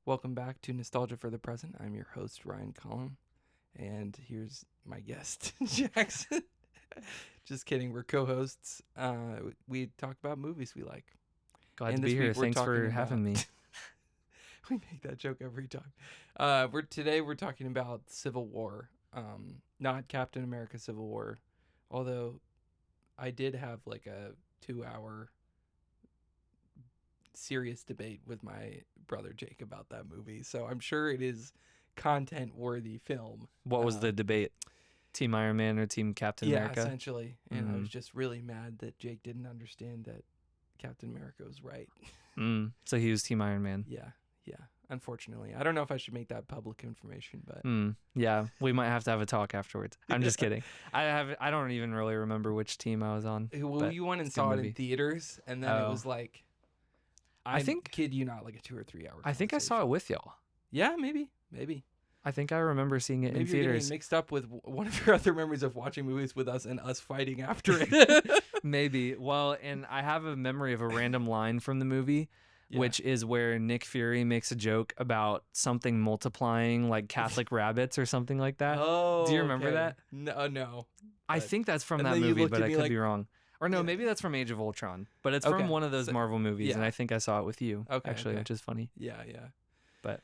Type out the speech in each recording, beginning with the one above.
Welcome back to Nostalgia for the Present. I'm your host, Ryan Collum, and here's my guest, Jackson. Just kidding, we're co hosts. We talk about movies we like. Glad And to this be here. week we're Thanks for talking having me. We make that joke every time. We're talking about Civil War, not Captain America Civil War, although I did have like a 2 hour serious debate with my brother Jake about that movie. So I'm sure it is content worthy film. What was the debate? Team Iron Man or Team Captain Yeah, America? essentially. And I was just really mad that Jake didn't understand that Captain America was right. So he was Team Iron Man. Yeah. Unfortunately, I don't know if I should make that public information, but Yeah, we might have to have a talk afterwards. I'm just kidding. I don't even really remember which team I was on. Well, you went and saw it in theaters, and then it was like, I kid you not, like a 2 or 3 hour. I think I saw it with y'all. Yeah, maybe. I think I remember seeing it Maybe in you're getting theaters. mixed up with one of your other memories of watching movies with us and us fighting after it. Maybe. Well, and I have a memory of a random line from the movie, which is where Nick Fury makes a joke about something multiplying like Catholic rabbits or something like that. Oh, do you remember that? No. I think that's from and that then you movie, looked but at I me could like- be wrong. Or no, Yeah. maybe that's from Age of Ultron, but it's Okay. from one of those So- Marvel movies, and yeah. I think I saw it with you, Okay. which is funny. Yeah. But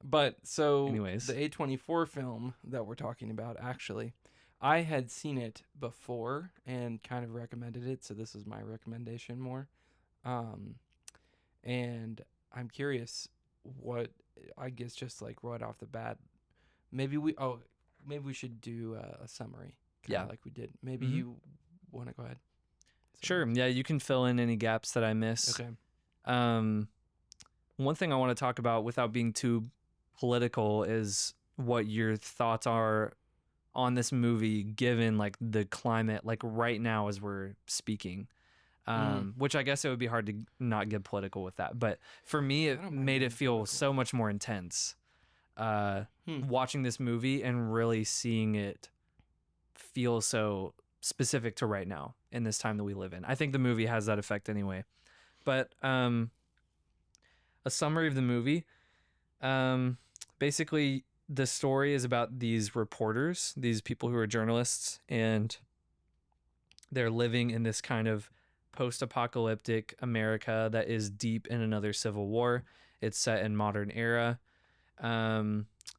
But so anyways. the A24 film that we're talking about, actually, I had seen it before and kind of recommended it, so this is my recommendation more. And I'm curious what, I guess just like right off the bat, maybe we should do a summary. Yeah. Like we did. Maybe Mhm. you want to go ahead. Sure, yeah, you can fill in any gaps that I miss. Okay. One thing I want to talk about without being too political is what your thoughts are on this movie given like the climate like right now as we're speaking. Which I guess it would be hard to not get political with that, but for me I it don't mind made being it feel political. so much more intense watching this movie and really seeing it feel so specific to right now in this time that we live in. I think the movie has that effect anyway. But a summary of the movie, basically the story is about these reporters, these people who are journalists, and they're living in this kind of post-apocalyptic America that is deep in another civil war. It's set in modern era.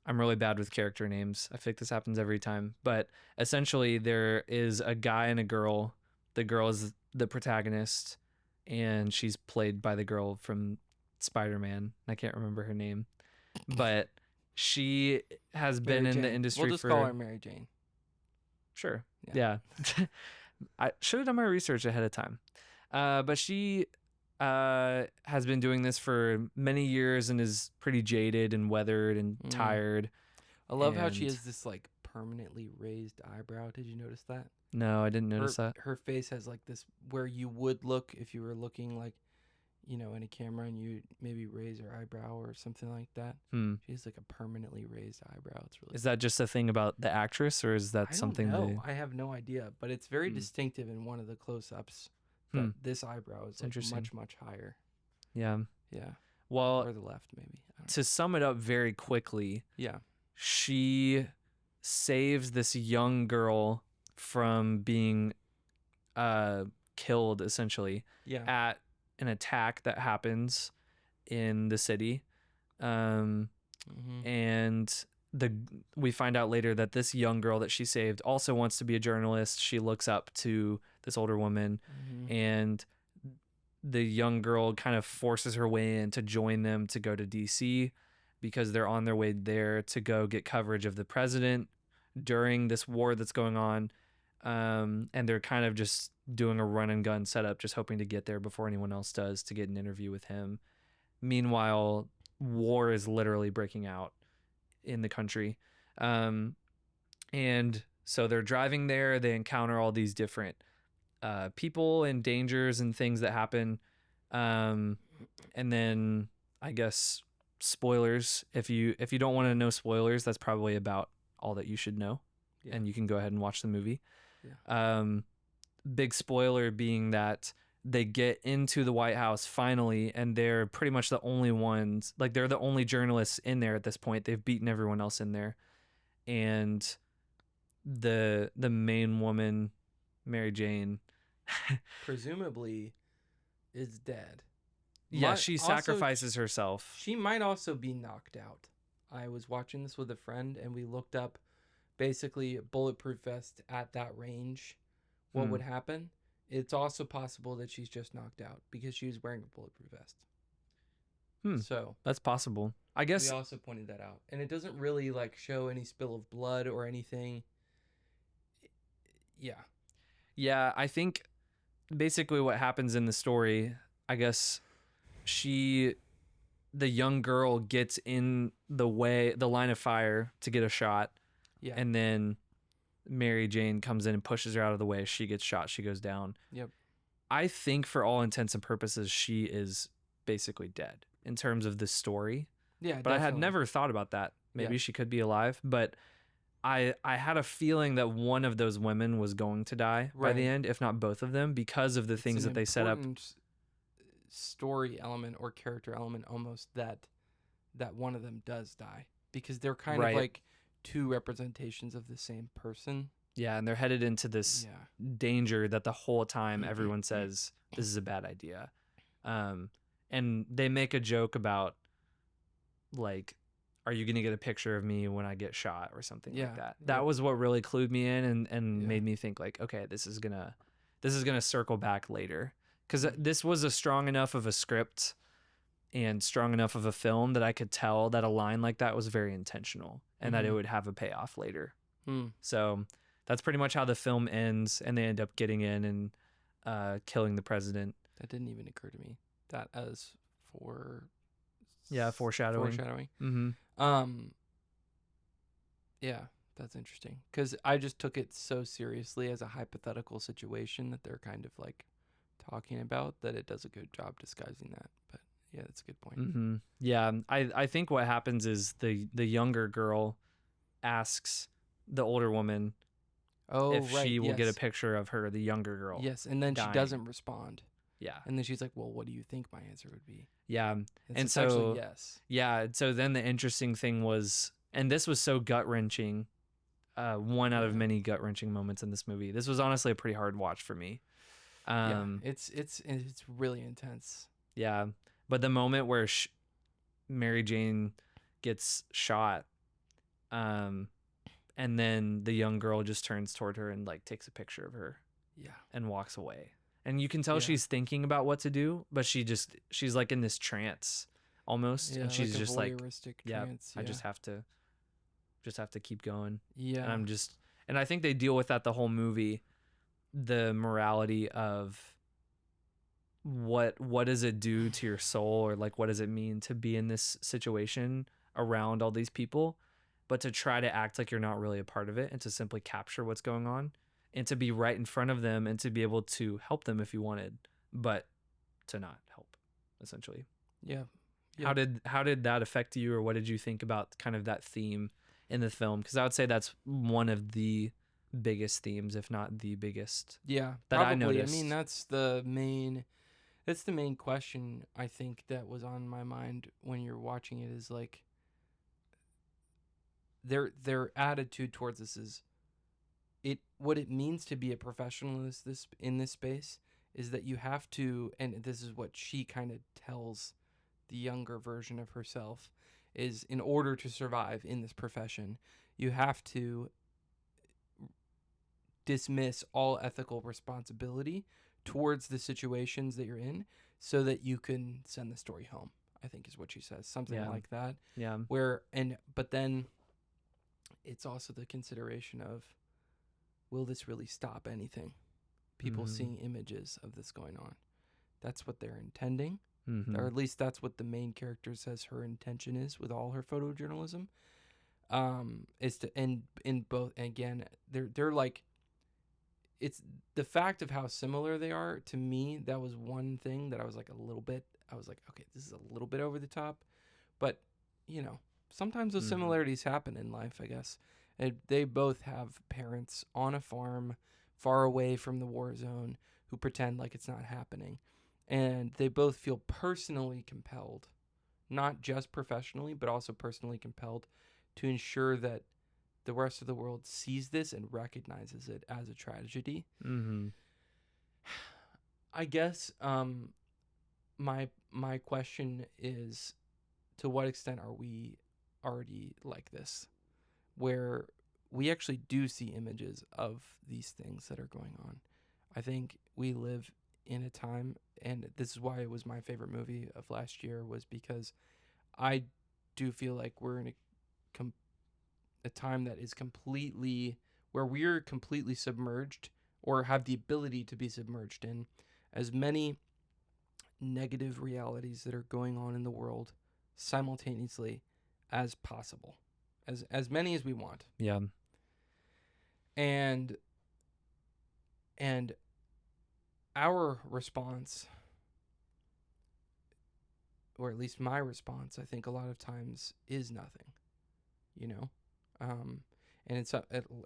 I'm really bad with character names. I think this happens every time. But essentially, there is a guy and a girl. The girl is the protagonist, and she's played by the girl from Spider-Man. I can't remember her name. But she has been Mary in the Jane. industry We'll just for... call her Mary Jane. Sure. Yeah. I should have done my research ahead of time. But she has been doing this for many years and is pretty jaded and weathered and tired. I love how she And- has this like permanently raised eyebrow. Did you notice that? No, I didn't notice that. Her face has like this where you would look if you were looking like, in a camera and you maybe raise her eyebrow or something like that. She has like a permanently raised eyebrow. It's really Is that just a thing about the actress, or is that something I don't they... know. I have no idea, but it's very distinctive in one of the close-ups. That this eyebrow is like interesting. much higher. Yeah. Yeah. Well, Or the left maybe. I don't know. to sum it up very quickly, Yeah. she saves this young girl from being killed essentially Yeah. at an attack that happens in the city. And we find out later that this young girl that she saved also wants to be a journalist. She looks up to this older woman, and the young girl kind of forces her way in to join them to go to DC because they're on their way there to go get coverage of the president during this war that's going on. And they're kind of just doing a run and gun setup, just hoping to get there before anyone else does to get an interview with him. Meanwhile, war is literally breaking out in the country. And so they're driving there. They encounter all these different people and dangers and things that happen. And then I guess spoilers. If you don't want to know spoilers, that's probably about all that you should know. Yeah. And you can go ahead and watch the movie. Yeah. Big spoiler being that they get into the White House finally, and they're pretty much the only ones, like they're the only journalists in there at this point. They've beaten everyone else in there. And the main woman, Mary Jane, presumably is dead. yeah, she sacrifices herself. She might also be knocked out. I was watching this with a friend, and we looked up basically bulletproof vest at that range. What would happen? It's also possible that she's just knocked out because she was wearing a bulletproof vest. So that's possible. I guess we also pointed that out, and it doesn't really like show any spill of blood or anything. Yeah, I think basically what happens in the story, I guess the young girl gets in the line of fire to get a shot. Yeah. And then Mary Jane comes in and pushes her out of the way. She gets shot. She goes down. Yep. I think for all intents and purposes, she is basically dead in terms of the story. Yeah. But definitely. I had never thought about that. Maybe she could be alive. But I had a feeling that one of those women was going to die by the end, if not both of them, because of the things that they set up. Story element or character element almost that one of them does die, because they're kind of like two representations of the same person. Yeah, and they're headed into this danger that the whole time everyone says this is a bad idea. And they make a joke about, like, are you going to get a picture of me when I get shot or something like that. That was what really clued me in and made me think, like, okay, this is going to circle back later. Because this was a strong enough of a script and strong enough of a film that I could tell that a line like that was very intentional and that it would have a payoff later. So that's pretty much how the film ends, and they end up getting in and killing the president. That didn't even occur to me. That as foreshadowing. Mm-hmm. Yeah, that's interesting, because I just took it so seriously as a hypothetical situation that they're kind of like talking about, that it does a good job disguising that. But yeah, that's a good point. Mm-hmm. Yeah, I think what happens is the younger girl asks the older woman if she will get a picture of her, the younger girl. Yes, and then dying. She doesn't respond. Yeah. And then she's like, well, what do you think my answer would be? Yeah. And so yes. Yeah, so then the interesting thing was, and this was so gut-wrenching, one out of many gut-wrenching moments in this movie. This was honestly a pretty hard watch for me. It's really intense. Yeah, but the moment where Mary Jane gets shot, and then the young girl just turns toward her and like takes a picture of her, and walks away, and you can tell she's thinking about what to do, but she's like in this trance almost, and she's like just like, trance, I just have to keep going. Yeah, and I think they deal with that the whole movie. The morality of what does it do to your soul, or like what does it mean to be in this situation around all these people, but to try to act like you're not really a part of it, and to simply capture what's going on, and to be right in front of them, and to be able to help them if you wanted, but to not help, essentially. Yeah. How did that affect you, or what did you think about kind of that theme in the film? Because I would say that's one of the biggest themes, if not the biggest. Yeah, that probably. I noticed. I mean, that's the main question I think that was on my mind when you're watching it, is like their attitude towards this is what it means to be a professional in this space is that you have to, and this is what she kind of tells the younger version of herself, is in order to survive in this profession, you have to dismiss all ethical responsibility towards the situations that you're in, so that you can send the story home, I think is what she says. Something like that. Yeah. But then it's also the consideration of, will this really stop anything? People seeing images of this going on. That's what they're intending. Or at least that's what the main character says her intention is with all her photojournalism. Is to, and in both, again, they're like, it's the fact of how similar they are. To me, that was one thing that I was like okay, this is a little bit over the top, but sometimes those similarities happen in life, I guess. And they both have parents on a farm far away from the war zone who pretend like it's not happening. And they both feel personally compelled, not just professionally, but also personally compelled to ensure that the rest of the world sees this and recognizes it as a tragedy. Mm-hmm. I guess my question is, to what extent are we already like this, where we actually do see images of these things that are going on? I think we live in a time, and this is why it was my favorite movie of last year, was because I do feel like we're in a time that is completely, where we're completely submerged, or have the ability to be submerged in as many negative realities that are going on in the world simultaneously as possible, as many as we want. Yeah. And our response, or at least my response, I think a lot of times is nothing, you know. And in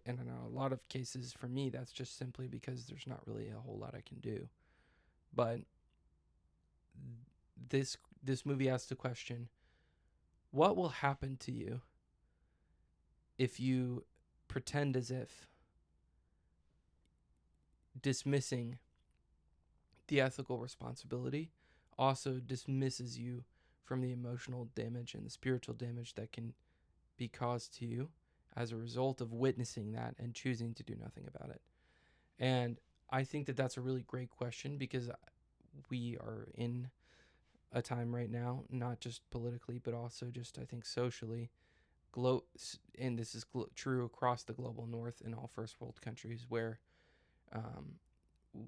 a lot of cases for me, that's just simply because there's not really a whole lot I can do. But this movie asks the question, what will happen to you if you pretend as if dismissing the ethical responsibility also dismisses you from the emotional damage and the spiritual damage that can be caused to you as a result of witnessing that and choosing to do nothing about it? And I think that that's a really great question, because we are in a time right now, not just politically, but also just, I think, socially, and this is true across the global north in all first world countries, where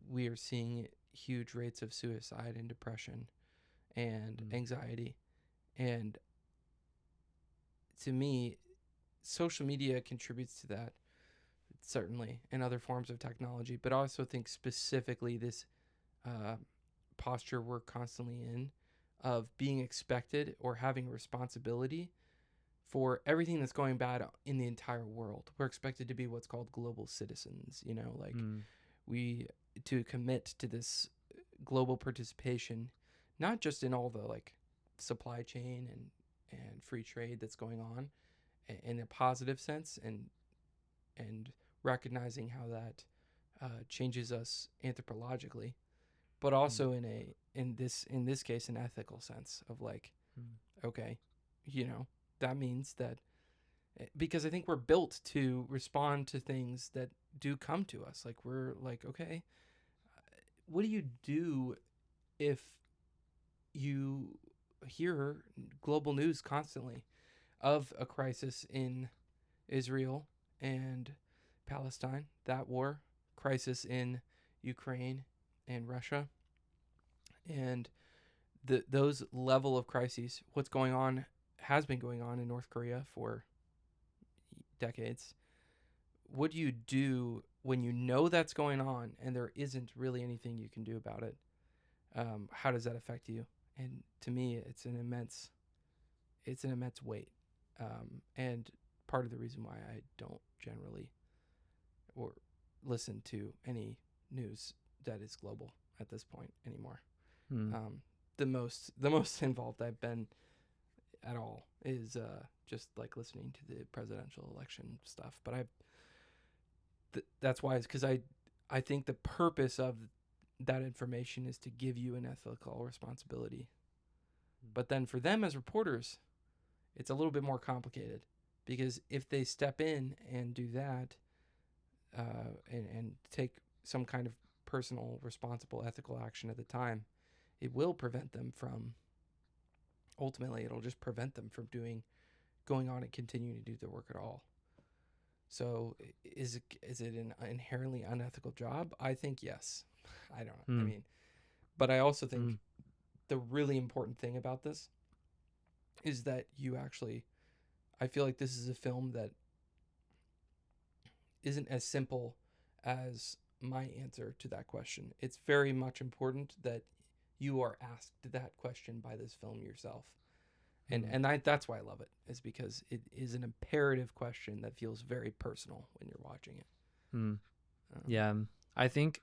we are seeing huge rates of suicide and depression and anxiety. And to me, social media contributes to that, certainly, and other forms of technology, but I also think specifically this posture we're constantly in of being expected or having a responsibility for everything that's going bad in the entire world. We're expected to be what's called global citizens, like we to commit to this global participation, not just in all the like supply chain and free trade that's going on in a positive sense, and recognizing how that changes us anthropologically, but also in this case an ethical sense of like, okay, that means that, because I think we're built to respond to things that do come to us. Like, we're like, okay, what do you do if you hear global news constantly of a crisis in Israel and Palestine, that war, crisis in Ukraine and Russia, and those level of crises, what's going on, has been going on in North Korea for decades. What do you do when you know that's going on and there isn't really anything you can do about it? How does that affect you? And to me, it's an immense weight. And part of the reason why I don't generally or listen to any news that is global at this point anymore. The most involved I've been at all is just like listening to the presidential election stuff. But that's why, is because I think the purpose of that information is to give you an ethical responsibility. But then for them as reporters, it's a little bit more complicated, because if they step in and do that, and take some kind of personal, responsible, ethical action at the time, it will prevent them from, ultimately, it'll just prevent them from going on and continuing to do their work at all. So is it an inherently unethical job? I think yes. I don't know. I mean, but I also think the really important thing about this is that I feel like this is a film that isn't as simple as my answer to that question. It's very much important that you are asked that question by this film yourself. And that's why I love it, is because it is an imperative question that feels very personal when you're watching it. Yeah. I think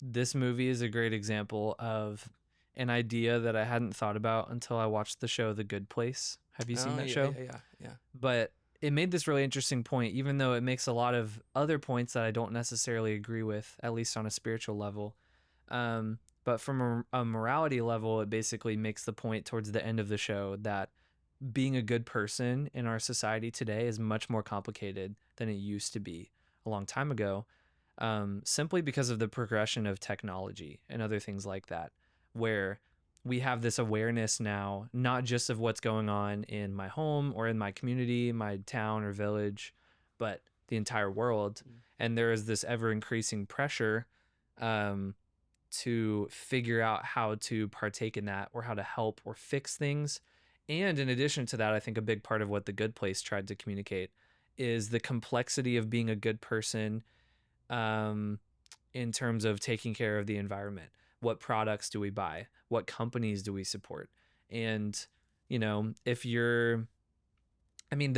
this movie is a great example of an idea that I hadn't thought about until I watched the show The Good Place. Have you seen Oh that yeah, show? yeah. But it made this really interesting point, even though it makes a lot of other points that I don't necessarily agree with, at least on a spiritual level. But from a morality level, it basically makes the point towards the end of the show that being a good person in our society today is much more complicated than it used to be a long time ago, simply because of the progression of technology and other things like that, where we have this awareness now, not just of what's going on in my home or in my community, my town or village, but the entire world. And there is this ever increasing pressure to figure out how to partake in that or how to help or fix things. And in addition to that, I think a big part of what The Good Place tried to communicate is the complexity of being a good person, in terms of taking care of the environment. What products do we buy? What companies do we support? And, if the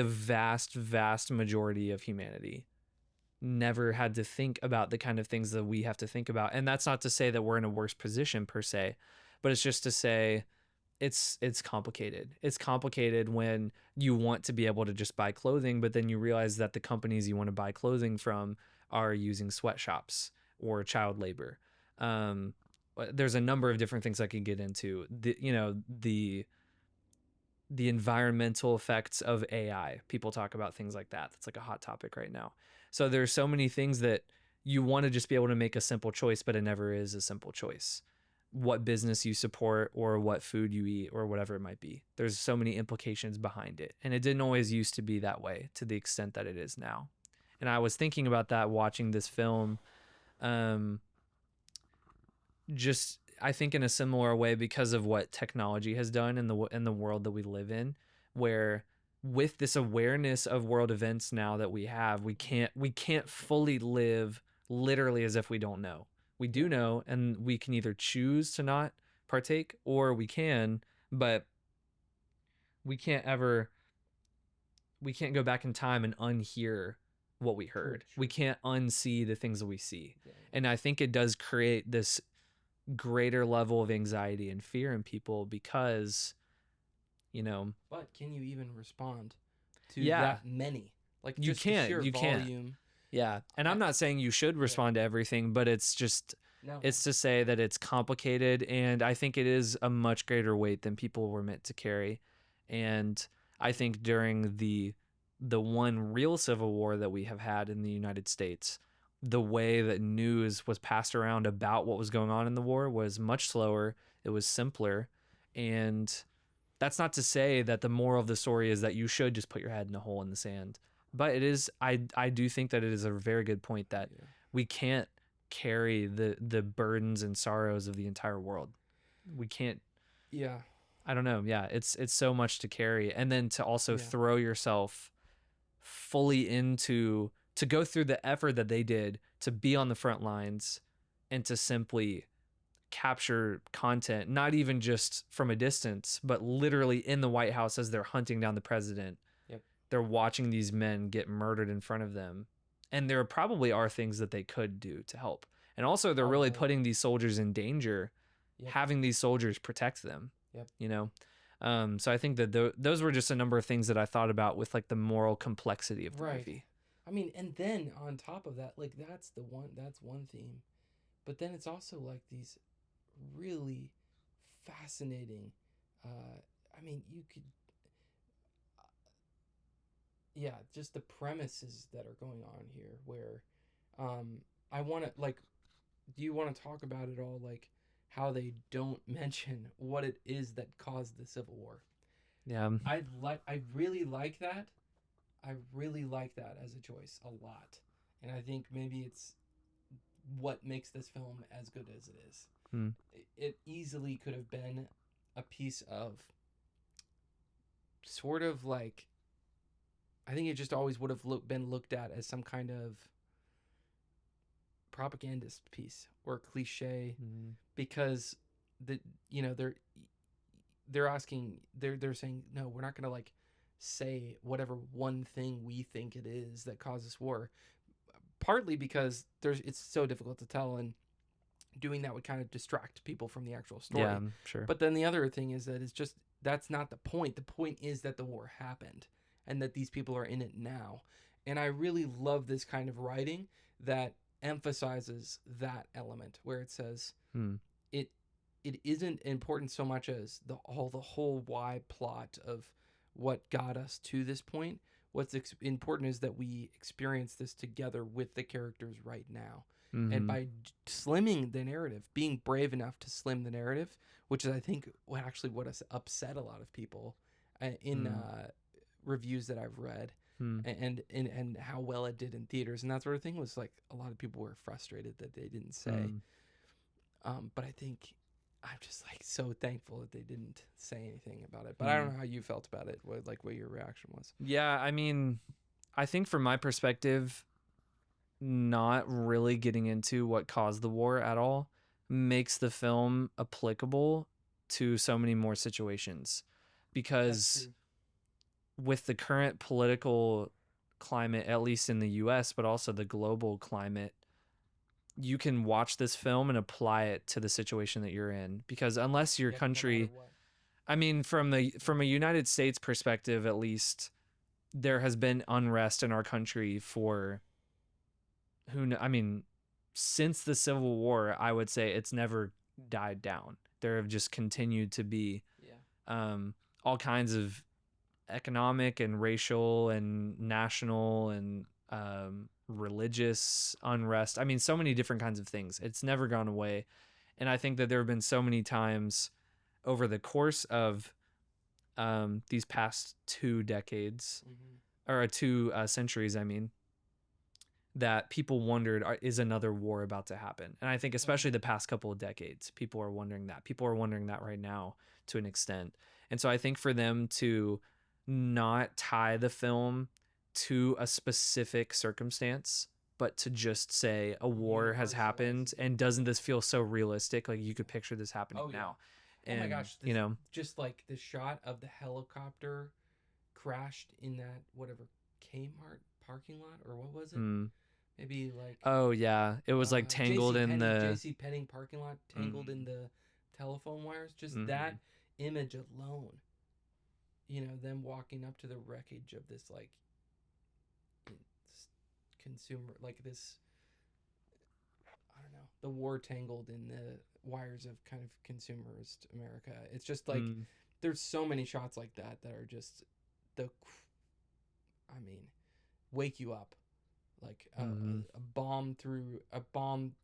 vast majority of humanity never had to think about the kind of things that we have to think about. And that's not to say that we're in a worse position per se, but it's just to say it's complicated. It's complicated when you want to be able to just buy clothing, but then you realize that the companies you want to buy clothing from are using sweatshops or child labor. There's a number of different things I could get into. The environmental effects of AI. People talk about things like that. That's like a hot topic right now. So there's so many things that you want to just be able to make a simple choice, but it never is a simple choice. What business you support or what food you eat or whatever it might be. There's so many implications behind it. And it didn't always used to be that way to the extent that it is now. And I was thinking about that watching this film. Just I think in a similar way because of what technology has done in the world that we live in, where with this awareness of world events now that we have, we can't fully live literally as if we don't know. We do know, and we can either choose to not partake or we can, but we can't go back in time and unhear what we heard. True. We can't unsee the things that we see. Yeah. And I think it does create this greater level of anxiety and fear in people because, But can you even respond to Yeah. that many? Like You just the can't, sheer you can't. volume. yeah. And I'm not saying you should respond to everything, but it's just, No. it's to say that it's complicated. And I think it is a much greater weight than people were meant to carry. And I think during the one real civil war that we have had in the United States, the way that news was passed around about what was going on in the war was much slower. It was simpler. And that's not to say that the moral of the story is that you should just put your head in a hole in the sand. But it is, I do think that it is a very good point that we can't carry the burdens and sorrows of the entire world. We can't. Yeah. I don't know. Yeah, it's so much to carry. And then to also throw yourself fully into, to go through the effort that they did to be on the front lines and to simply capture content, not even just from a distance, but literally in the White House as they're hunting down the president. Yep. They're watching these men get murdered in front of them. And there probably are things that they could do to help. And also they're really putting these soldiers in danger, having these soldiers protect them. Yep. So I think that those were just a number of things that I thought about with like the moral complexity of the movie. I mean, and then on top of that, like that's one theme, but then it's also like these really fascinating. I mean, you could, just the premises that are going on here. Where, I want to like, do you want to talk about it all? Like how they don't mention what it is that caused the Civil War. Yeah. I really like that. I really like that as a choice a lot. And I think maybe it's what makes this film as good as it is. It easily could have been a piece of sort of like, I think it just always would have been looked at as some kind of propagandist piece or cliche, because they're asking, they're saying, no, we're not gonna like say whatever one thing we think it is that causes war, partly because it's so difficult to tell. And doing that would kind of distract people from the actual story. Yeah, sure. But then the other thing is that it's just that's not the point. The point is that the war happened and that these people are in it now. And I really love this kind of writing that emphasizes that element where it says it it isn't important so much as the whole why plot of what got us to this point. What's important is that we experience this together with the characters right now. And by slimming the narrative, being brave enough to slim the narrative, which is I think what has upset a lot of people in reviews that I've read, and how well it did in theaters and that sort of thing, was like a lot of people were frustrated that they didn't say. But I think I'm just like so thankful that they didn't say anything about it. But I don't know how you felt about it, what your reaction was. Yeah, I mean, I think from my perspective, not really getting into what caused the war at all makes the film applicable to so many more situations, because with the current political climate, at least in the US, but also the global climate, you can watch this film and apply it to the situation that you're in, because unless your country, I mean, from a United States perspective, at least, there has been unrest in our country for since the Civil War. I would say it's never died down. There have just continued to be all kinds of economic and racial and national and religious unrest. I mean, so many different kinds of things. It's never gone away. And I think that there have been so many times over the course of these past 2 decades, or 2 centuries, I mean, that people wondered, is another war about to happen? And I think especially the past couple of decades, people are wondering that. People are wondering that right now to an extent. And so I think for them to not tie the film to a specific circumstance, but to just say a war has happened, and doesn't this feel so realistic? Like you could picture this happening now. And, oh my gosh, just like the shot of the helicopter crashed in that whatever Kmart parking lot, or what was it? Maybe like oh yeah, it was like tangled in the JC Penney parking lot, tangled in the telephone wires. Just that image alone, them walking up to the wreckage of this like consumer, like this, I don't know, the war tangled in the wires of kind of consumerist America. It's just like there's so many shots like that are just wake you up, like a bomb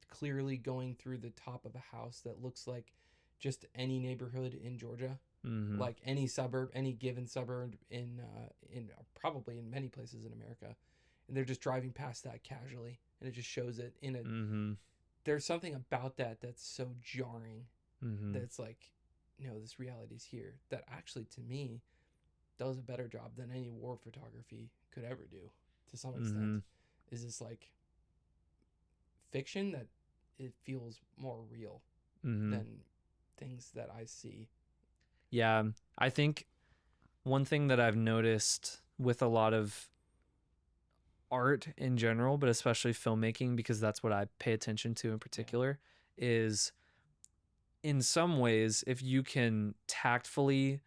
clearly going through the top of a house that looks like just any neighborhood in Georgia, like any suburb, any given suburb in probably in many places in America, and they're just driving past that casually, and it just shows it in a. There's something about that that's so jarring. That's like, no, this reality is here. That actually, to me, does a better job than any war photography could ever do, to some extent. Is this like fiction that it feels more real than things that I see. Yeah, I think one thing that I've noticed with a lot of art in general, but especially filmmaking, because that's what I pay attention to in particular, is in some ways, if you can tactfully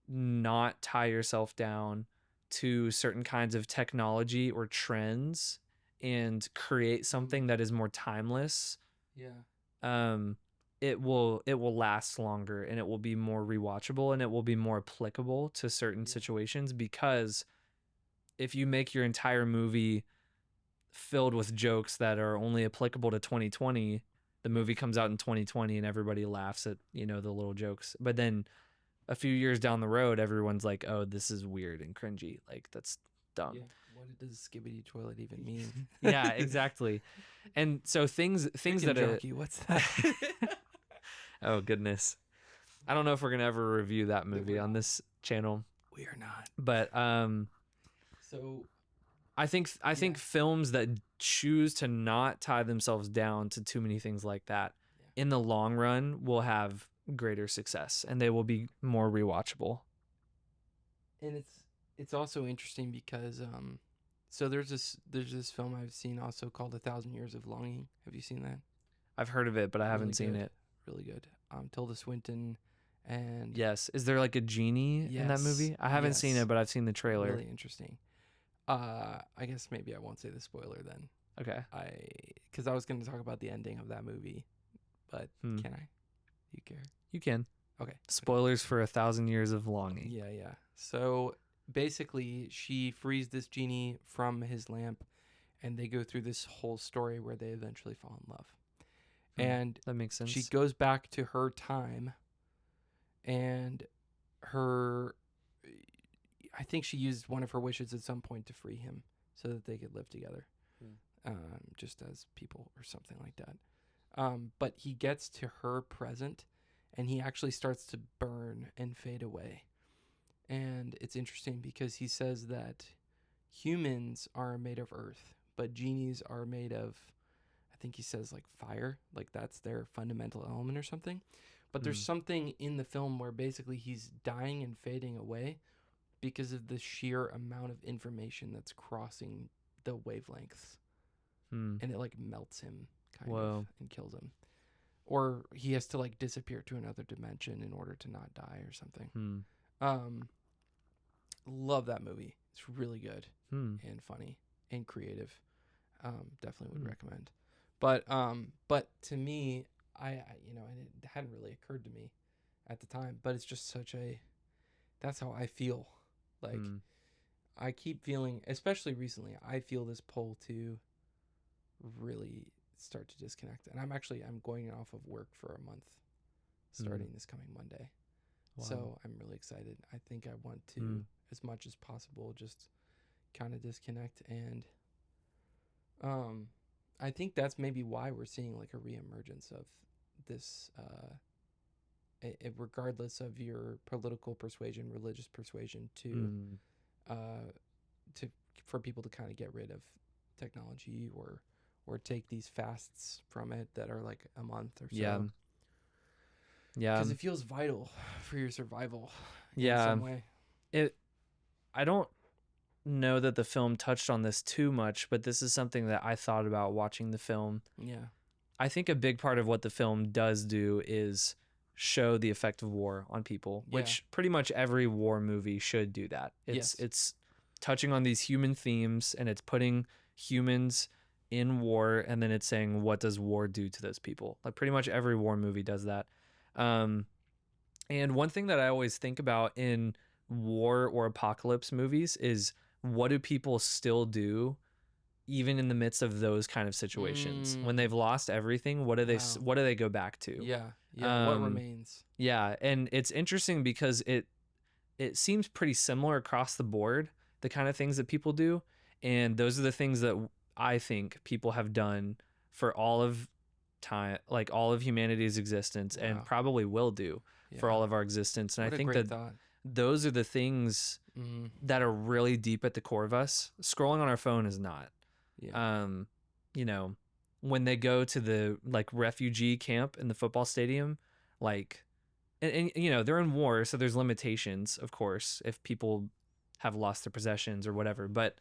not tie yourself down to certain kinds of technology or trends and create something that is more timeless, it will last longer, and it will be more rewatchable, and it will be more applicable to certain situations. Because if you make your entire movie filled with jokes that are only applicable to 2020, the movie comes out in 2020 and everybody laughs at, the little jokes. But then a few years down the road, everyone's like, oh, this is weird and cringy. Like, that's dumb. Yeah. What does Skibidi Toilet even mean? Yeah, exactly. And so things that are... What's that? Oh, goodness. I don't know if we're going to ever review that movie on this channel. We are not. But so I think films that choose to not tie themselves down to too many things like that in the long run will have greater success, and they will be more rewatchable. And it's also interesting because so there's this film I've seen also called 1,000 Years of Longing. Have you seen that? I've heard of it, but I haven't Really seen good. it. Really good. Tilda Swinton and Yes. Is there like a genie in that yes, movie? I haven't seen yes. it, but I've seen the trailer. Really interesting. I guess maybe I won't say the spoiler then. Okay. Because I was going to talk about the ending of that movie, but can I? You care? You can. Okay. Spoilers for 1,000 Years of Longing. Yeah. So basically, she frees this genie from his lamp, and they go through this whole story where they eventually fall in love. And that makes sense. she goes back to her time, and I think she used one of her wishes at some point to free him so that they could live together, just as people or something like that. But he gets to her present, and he actually starts to burn and fade away. And it's interesting because he says that humans are made of earth, but genies are made of, I think he says like fire, like that's their fundamental element or something. But there's something in the film where basically he's dying and fading away because of the sheer amount of information that's crossing the wavelengths. And it like melts him kind of and kills him. Or he has to like disappear to another dimension in order to not die or something. Love that movie. It's really good and funny and creative. Definitely would recommend. But to me, and it hadn't really occurred to me at the time, but it's just that's how I feel. Like I keep feeling, especially recently, I feel this pull to really start to disconnect. And I'm going off of work for a month starting this coming Monday. Wow. So I'm really excited. I think I want to, as much as possible, just kind of disconnect. And I think that's maybe why we're seeing like a reemergence of this, regardless of your political persuasion, religious persuasion, for people to kind of get rid of technology or take these fasts from it that are like a month or so. Yeah. Because it feels vital for your survival in some way. I don't know that the film touched on this too much, but this is something that I thought about watching the film. Yeah. I think a big part of what the film does do is show the effect of war on people, which pretty much every war movie should do that. It's touching on these human themes, and it's putting humans in war, and then it's saying, what does war do to those people? Like pretty much every war movie does that. And one thing that I always think about in war or apocalypse movies is, what do people still do even in the midst of those kind of situations? When they've lost everything, what do they go back to? What remains? Yeah, and it's interesting because it seems pretty similar across the board, the kind of things that people do, and those are the things that I think people have done for all of time, like all of humanity's existence, and probably will do for all of our existence. And I think that those are the things that are really deep at the core of us. Scrolling on our phone is not. When they go to the like refugee camp in the football stadium, like, and they're in war, so there's limitations, of course, if people have lost their possessions or whatever. But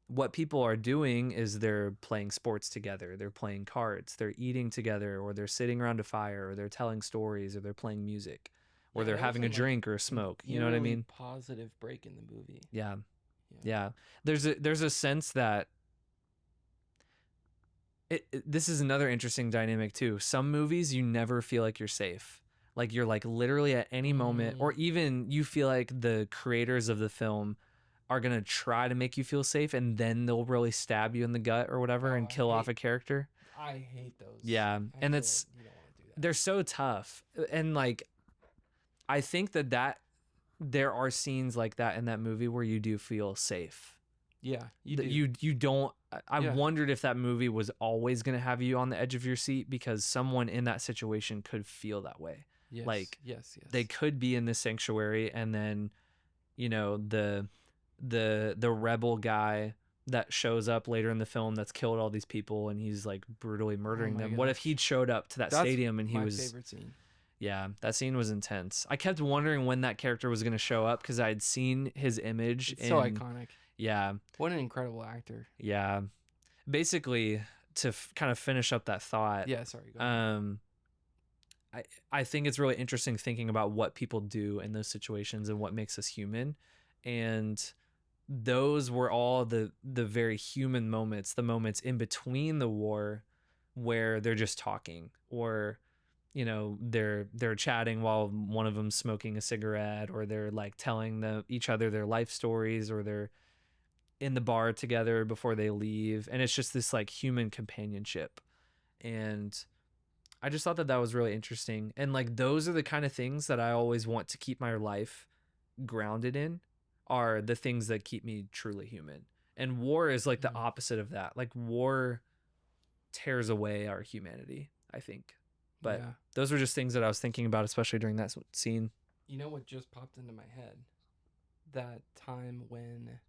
what people are doing is they're playing sports together, they're playing cards, they're eating together, or they're sitting around a fire, or they're telling stories, or they're playing music, or they're having a drink or a smoke. You know what I mean? Positive break in the movie. Yeah. There's a sense that this is another interesting dynamic too. Some movies you never feel like you're safe. Like you're like literally at any moment, or even you feel like the creators of the film are going to try to make you feel safe, and then they'll really stab you in the gut or whatever and kill off a character. I hate those. Yeah. And you don't want to do that. They're so tough. And like, I think that there are scenes like that in that movie where you do feel safe. Yeah, you do. You don't. I wondered if that movie was always going to have you on the edge of your seat, because someone in that situation could feel that way. Yes, like, yes. They could be in this sanctuary, and then, the rebel guy that shows up later in the film that's killed all these people, and he's like brutally murdering them. Gosh. What if he'd showed up to that stadium and he was my favorite scene. Yeah, that scene was intense. I kept wondering when that character was going to show up, because I had seen his image. It's so iconic. Yeah. What an incredible actor. Yeah. Basically, to kind of finish up that thought, Yeah, sorry. Go ahead. um, I think it's really interesting thinking about what people do in those situations and what makes us human. And those were all the very human moments, the moments in between the war where they're just talking, or they're chatting while one of them's smoking a cigarette, or they're like telling each other their life stories, or they're in the bar together before they leave, and it's just this like human companionship. And I just thought that that was really interesting, and like those are the kind of things that I always want to keep my life grounded in, are the things that keep me truly human. And war is like the Mhm. opposite of that. Like war tears away our humanity, I think. But Yeah. those were just things that I was thinking about, especially during that scene. You know what just popped into my head? That time when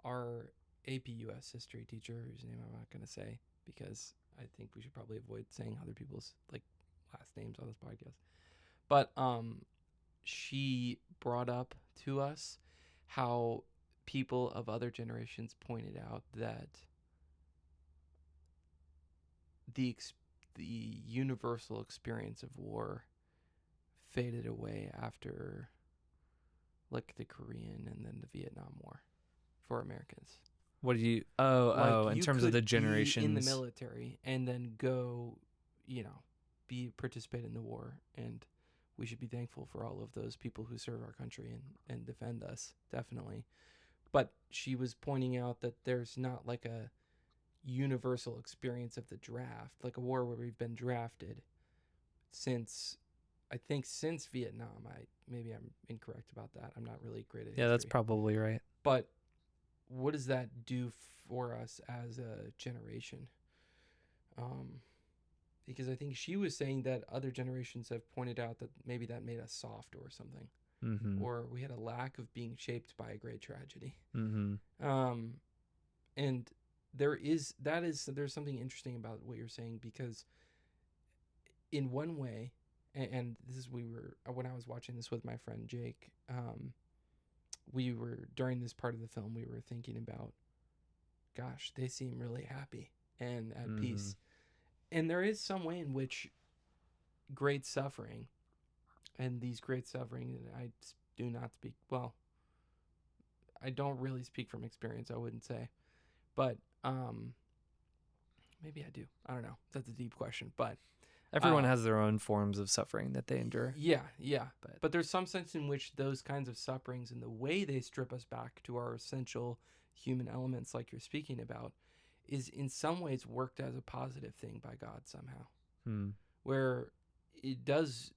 our AP US history teacher, whose name I'm not going to say because I think we should probably avoid saying other people's like last names on this podcast. But she brought up to us how people of other generations pointed out that the the universal experience of war faded away after like the Korean and then the Vietnam War for Americans. What do you Like in you terms of the could be in the generations? military and then go, you know, be participate in the war, and we should be thankful for all of those people who serve our country and defend us, definitely. But she was pointing out that there's not like a universal experience of the draft, like a war where we've been drafted since I think since Vietnam. Maybe I'm incorrect about that. I'm not really great at Yeah, that's history. probably right. But what does that do for us as a generation? Um, because I think she was saying that other generations have pointed out that maybe that made us soft or something, Mm-hmm. or we had a lack of being shaped by a great tragedy. Mm-hmm. Um, and there's something interesting about what you're saying, because in one way, and this is we were when I was watching this with my friend Jake, we were during this part of the film we were thinking about, gosh, they seem really happy and at Mm-hmm. peace. And there is some way in which great suffering, and these great suffering, and I do not speak, well, I don't really speak from experience, I wouldn't say. But maybe I do. I don't know. That's a deep question. But Everyone has their own forms of suffering that they endure. yeah, yeah. But But there's some sense in which those kinds of sufferings and the way they strip us back to our essential human elements, like you're speaking about, is in some ways worked as a positive thing by God somehow, hmm. where it does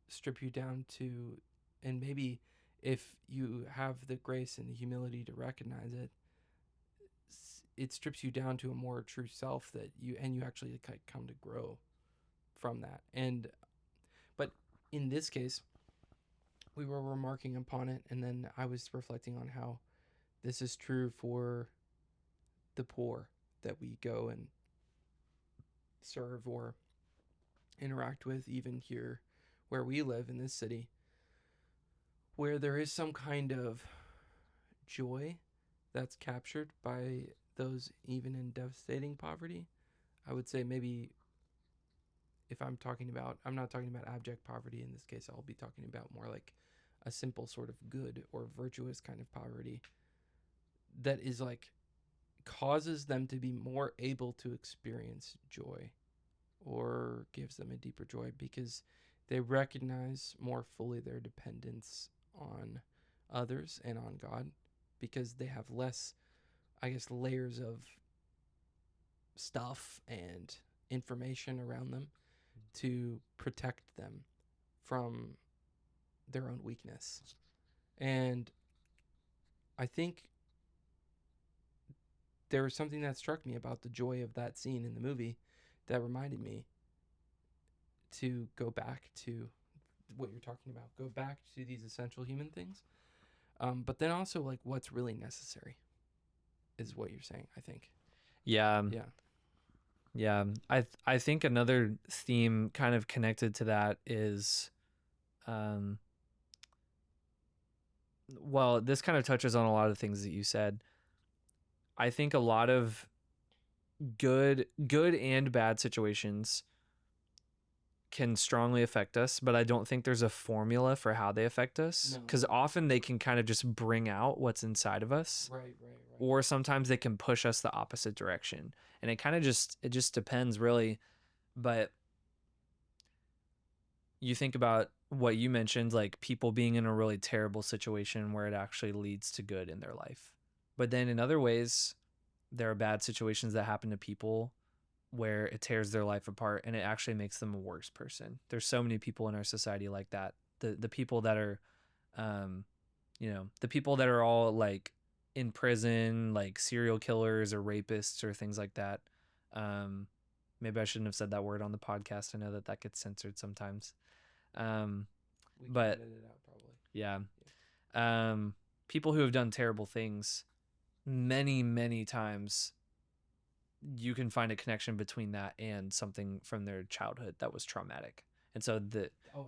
strip you down to, and maybe if you have the grace and the humility to recognize it, it strips you down to a more true self that you actually come to grow from that. And but in this case, we were remarking upon it, and then I was reflecting on how this is true for the poor that we go and serve or interact with, even here where we live in this city, where there is some kind of joy that's captured by those even in devastating poverty. I would say maybe if I'm not talking about abject poverty in this case, I'll be talking about more like a simple sort of good or virtuous kind of poverty that is like causes them to be more able to experience joy, or gives them a deeper joy because they recognize more fully their dependence on others and on God, because they have less, I guess, layers of stuff and information around them to protect them from their own weakness. And I think there was something that struck me about the joy of that scene in the movie that reminded me to go back to what you're talking about, go back to these essential human things. But then also like what's really necessary is what you're saying, I think. Yeah. Yeah. Yeah. I think another theme kind of connected to that is well, this kind of touches on a lot of things that you said. I think a lot of good and bad situations can strongly affect us, but I don't think there's a formula for how they affect us, No. because often they can kind of just bring out what's inside of us, Right. or sometimes they can push us the opposite direction, and it kind of just depends really. But you think about what you mentioned, like people being in a really terrible situation where it actually leads to good in their life, but then in other ways there are bad situations that happen to people where it tears their life apart and it actually makes them a worse person. There's so many people in our society like that. The people that are the people that are all like in prison, like serial killers or rapists or things like that. Maybe I shouldn't have said that word on the podcast. I know that gets censored sometimes. We can But edit it out probably. yeah. People who have done terrible things many times, you can find a connection between that and something from their childhood that was traumatic, and so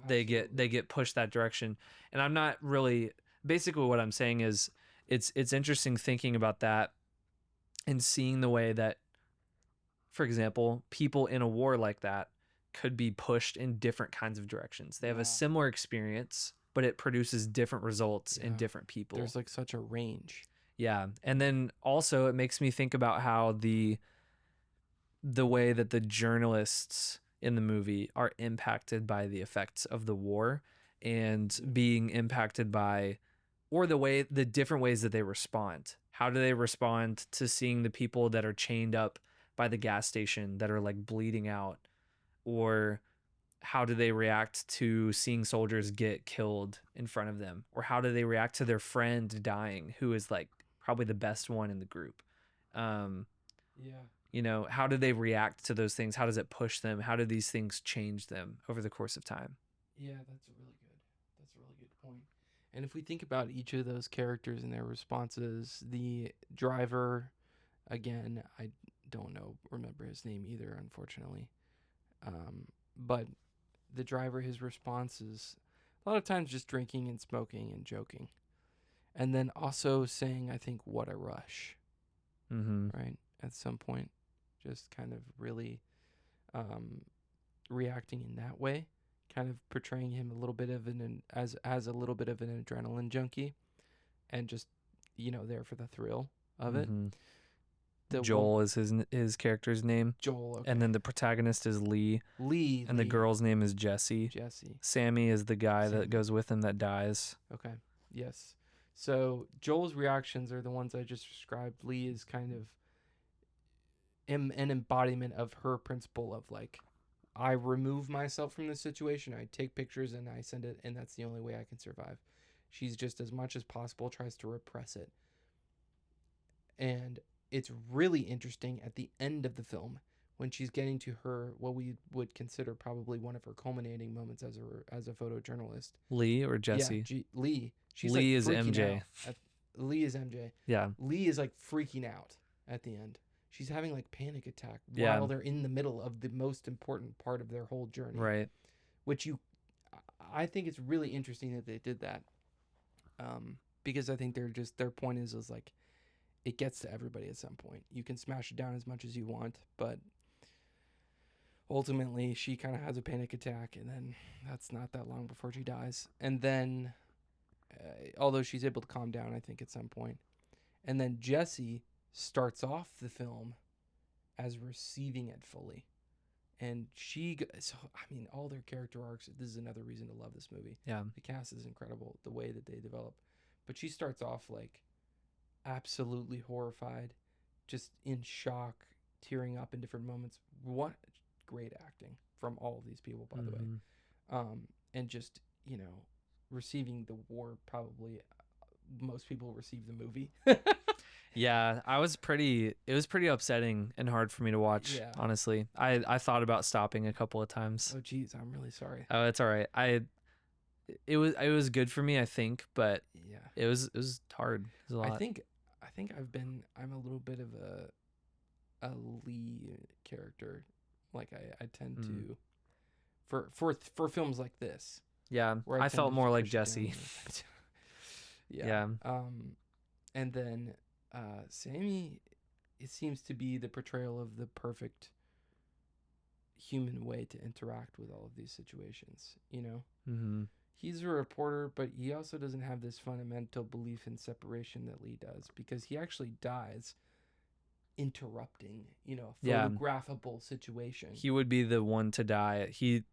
they get pushed that direction. And I'm not really, basically what I'm saying is it's interesting thinking about that and seeing the way that, for example, people in a war like that could be pushed in different kinds of directions. They have a similar experience, but it produces different results in different people. There's like such a range. Yeah. And then also it makes me think about how the way that the journalists in the movie are impacted by the effects of the war and being impacted by, or the different ways that they respond. How do they respond to seeing the people that are chained up by the gas station that are like bleeding out? Or how do they react to seeing soldiers get killed in front of them? Or how do they react to their friend dying, who is like probably the best one in the group? How do they react to those things? How does it push them? How do these things change them over the course of time? Yeah, that's a really good point. And if we think about each of those characters and their responses, the driver, again, I don't remember his name either, unfortunately. But the driver, his response is a lot of times just drinking and smoking and joking. And then also saying, I think, what a rush. Mm-hmm. Right? At some point, just kind of really reacting in that way, kind of portraying him a little bit of as a little bit of an adrenaline junkie, and just there for the thrill of it. Joel is his character's name. Joel, okay. And then the protagonist is Lee. And the girl's name is Jessie. Sammy is the guy that goes with him that dies. Okay. Yes. So Joel's reactions are the ones I just described. Lee is kind of an embodiment of her principle of like, I remove myself from the situation, I take pictures and I send it, and that's the only way I can survive. She's just, as much as possible, tries to repress it. And it's really interesting at the end of the film when she's getting to her, what we would consider probably one of her culminating moments as a photojournalist. Lee or Jessie? Yeah, Lee. Lee is MJ. Lee is MJ. Yeah. Lee is like freaking out at the end. She's having like panic attack while they're in the middle of the most important part of their whole journey. Right. Which I think it's really interesting that they did that. Because I think their point is like, it gets to everybody at some point. You can smash it down as much as you want, but ultimately she kind of has a panic attack, and then that's not that long before she dies. And then, although she's able to calm down, I think, at some point. And then Jessie starts off the film as receiving it fully. And all their character arcs, this is another reason to love this movie. Yeah. The cast is incredible, the way that they develop. But she starts off like absolutely horrified, just in shock, tearing up in different moments. What great acting from all of these people, by the way. And just, receiving the war, probably most people receive the movie. Yeah, it was pretty upsetting and hard for me to watch, honestly. I thought about stopping a couple of times. Oh geez, I'm really sorry. Oh, it's all right. It was good for me, I think, but yeah, it was hard. It was a lot. I think I'm a little bit of a Lee character. Like I tend to for films like this. Yeah, I felt more like Jessie. Yeah. And then Sammy, it seems to be the portrayal of the perfect human way to interact with all of these situations, you know? Mm-hmm. He's a reporter, but he also doesn't have this fundamental belief in separation that Lee does, because he actually dies interrupting, a Yeah. photographable situation. He would be the one to die. He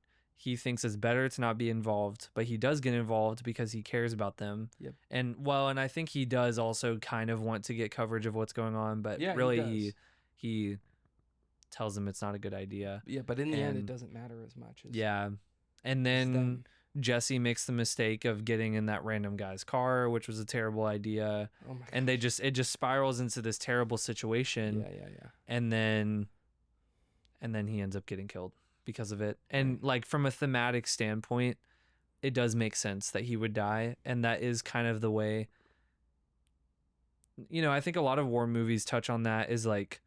thinks it's better to not be involved, but he does get involved because he cares about them. Yep. And I think he does also kind of want to get coverage of what's going on, but Yeah, really he does. he tells them it's not a good idea. Yeah, but in the end, it And doesn't matter as much as yeah. And as then them. Jesse makes the mistake of getting in that random guy's car, which was a terrible idea. Oh my And it just spirals into this terrible situation. Yeah. And then he ends up getting killed because of it. And like from a thematic standpoint, it does make sense that he would die, and that is kind of the way, I think a lot of war movies touch on that, is like,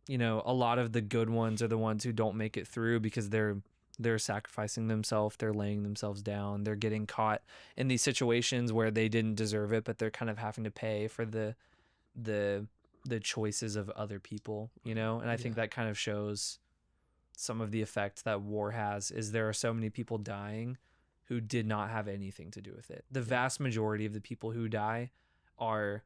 a lot of the good ones are the ones who don't make it through because they're sacrificing themselves, they're laying themselves down, they're getting caught in these situations where they didn't deserve it, but they're kind of having to pay for the choices of other people, and I think that kind of shows some of the effect that war has. Is there are so many people dying who did not have anything to do with it. The vast majority of the people who die are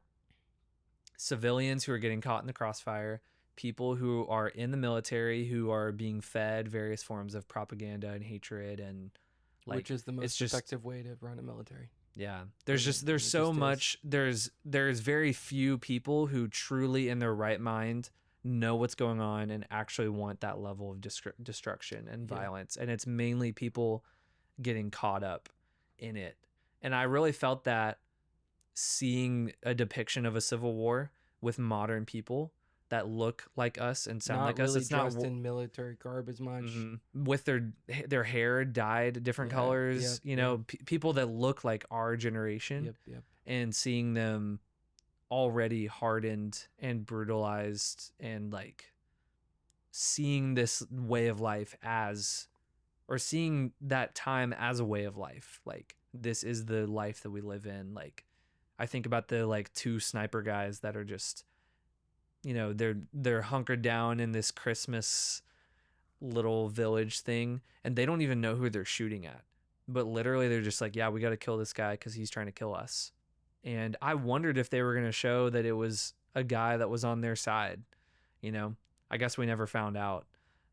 civilians who are getting caught in the crossfire, people who are in the military who are being fed various forms of propaganda and hatred, and like, which is the most effective way to run a military. Yeah. There's so much. There's very few people who truly in their right mind know what's going on and actually want that level of destruction and violence. And it's mainly people getting caught up in it. And I really felt that seeing a depiction of a civil war with modern people that look like us and sound like us. It's not dressed in military garb as much. Mm-hmm. With their hair dyed different colors, people that look like our generation. Yep. And seeing them already hardened and brutalized, and like seeing this way of life or seeing that time as a way of life. Like, this is the life that we live in. Like, I think about the like 2 sniper guys that are just, they're hunkered down in this Christmas little village thing, and they don't even know who they're shooting at. But literally they're just like, yeah, we got to kill this guy because he's trying to kill us. And I wondered if they were going to show that it was a guy that was on their side. I guess we never found out,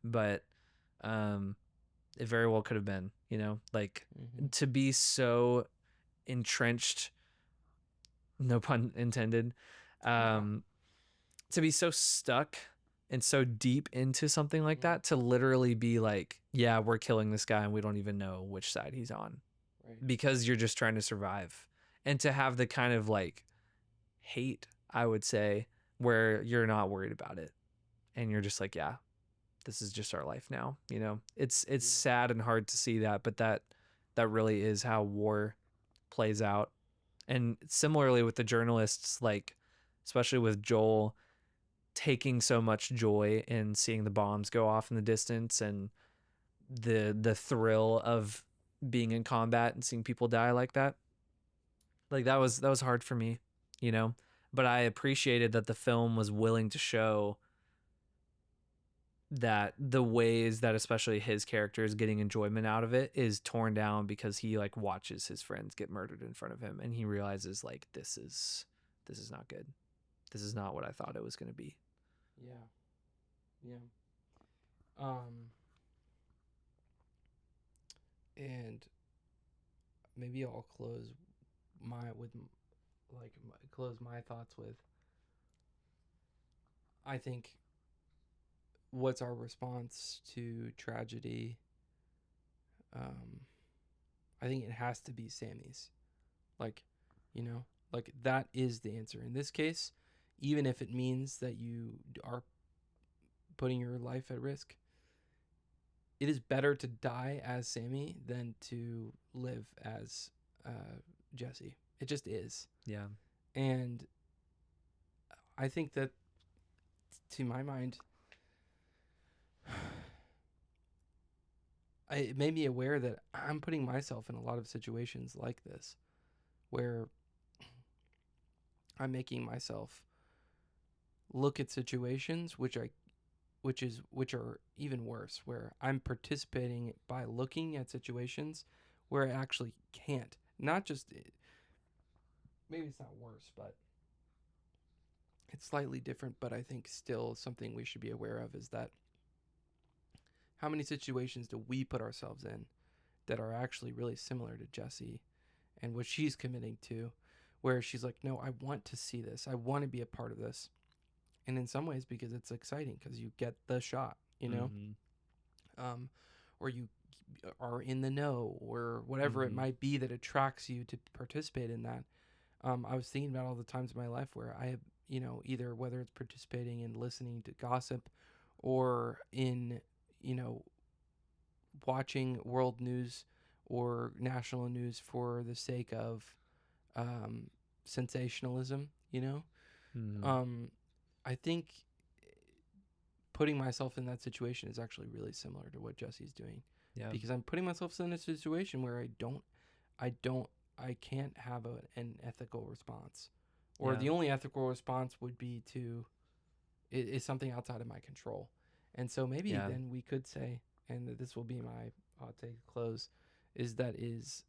but it very well could have been, like, to be so entrenched, no pun intended, to be so stuck and so deep into something like that, to literally be like, yeah, we're killing this guy and we don't even know which side he's on, because you're just trying to survive. And to have the kind of like hate, I would say, where you're not worried about it and you're just like, yeah, this is just our life now. It's sad and hard to see that, but that really is how war plays out. And similarly with the journalists, like, especially with Joel taking so much joy in seeing the bombs go off in the distance, and the thrill of being in combat and seeing people die like that. Like, that was hard for me, but I appreciated that the film was willing to show that the ways that especially his character is getting enjoyment out of it is torn down because he like watches his friends get murdered in front of him, and he realizes like, this is not good. This is not what I thought it was going to be. Yeah. And maybe I'll close my thoughts with, I think, what's our response to tragedy? I think it has to be Sammy's. Like, that is the answer in this case, even if it means that you are putting your life at risk. It is better to die as Sammy than to live as Jesse. It just is. Yeah. And I think that, to my mind, it made me aware that I'm putting myself in a lot of situations like this, where I'm making myself look at situations which are even worse, where I'm participating by looking at situations where I actually can't. Not just, maybe it's not worse, but it's slightly different, but I think still something we should be aware of is that how many situations do we put ourselves in that are actually really similar to Jessie and what she's committing to, where she's like, no, I want to see this. I want to be a part of this. And in some ways, because it's exciting, because you get the shot, or you are in the know, or whatever it might be that attracts you to participate in that. I was thinking about all the times in my life where I have, either whether it's participating in listening to gossip or in, watching world news or national news for the sake of sensationalism, I think putting myself in that situation is actually really similar to what Jesse's doing. Yeah. Because I'm putting myself in a situation where I can't have an ethical response. Or the only ethical response would be is something outside of my control. And so maybe then we could say, and this will be my hot take close, is that it's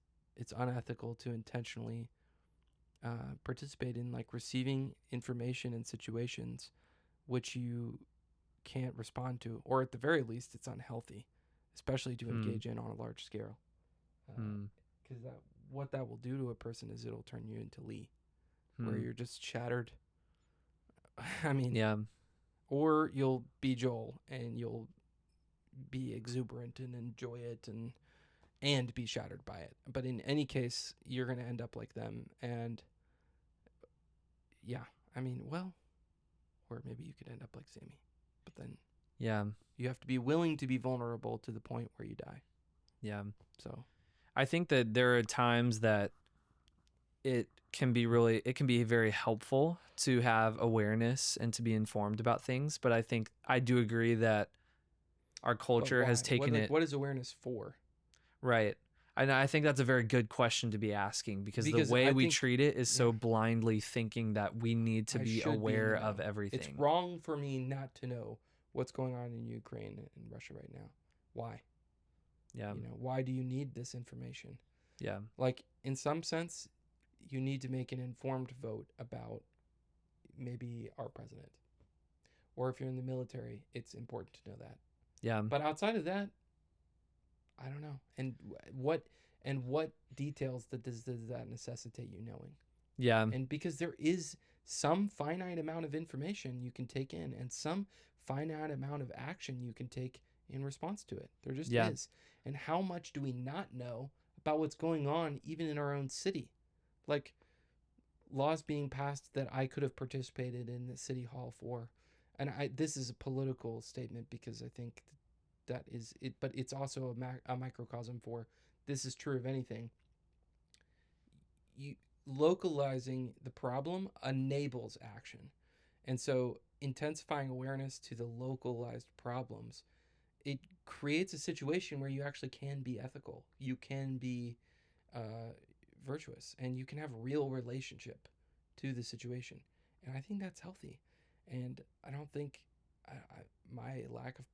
unethical to intentionally participate in like receiving information in situations which you can't respond to, or at the very least it's unhealthy, especially to engage in on a large scale, because what that will do to a person is it'll turn you into Lee, where you're just shattered. I mean, or you'll be Joel and you'll be exuberant and enjoy it and be shattered by it. But in any case, you're going to end up like them. And or maybe you could end up like Sammy. But then you have to be willing to be vulnerable to the point where you die. Yeah. So I think that there are times that it can be very helpful to have awareness and to be informed about things. But I do agree that our culture has taken it. What is awareness for? Right. And I think that's a very good question to be asking, because the way we treat it is so blindly thinking that we need to be aware of everything. It's wrong for me not to know what's going on in Ukraine and Russia right now. Why? Yeah. Why do you need this information? Yeah. Like, in some sense, you need to make an informed vote about maybe our president. Or if you're in the military, it's important to know that. Yeah. But outside of that, I don't know. And what details does that necessitate you knowing? Yeah. And because there is some finite amount of information you can take in and some finite amount of action you can take in response to it. There just is. And how much do we not know about what's going on even in our own city? Like laws being passed that I could have participated in the city hall for. And this is a political statement because I think that is it, but it's also a microcosm for this is true of anything. Localizing the problem enables action. And so intensifying awareness to the localized problems, it creates a situation where you actually can be ethical. You can be virtuous, and you can have a real relationship to the situation. And I think that's healthy. And I don't think my lack of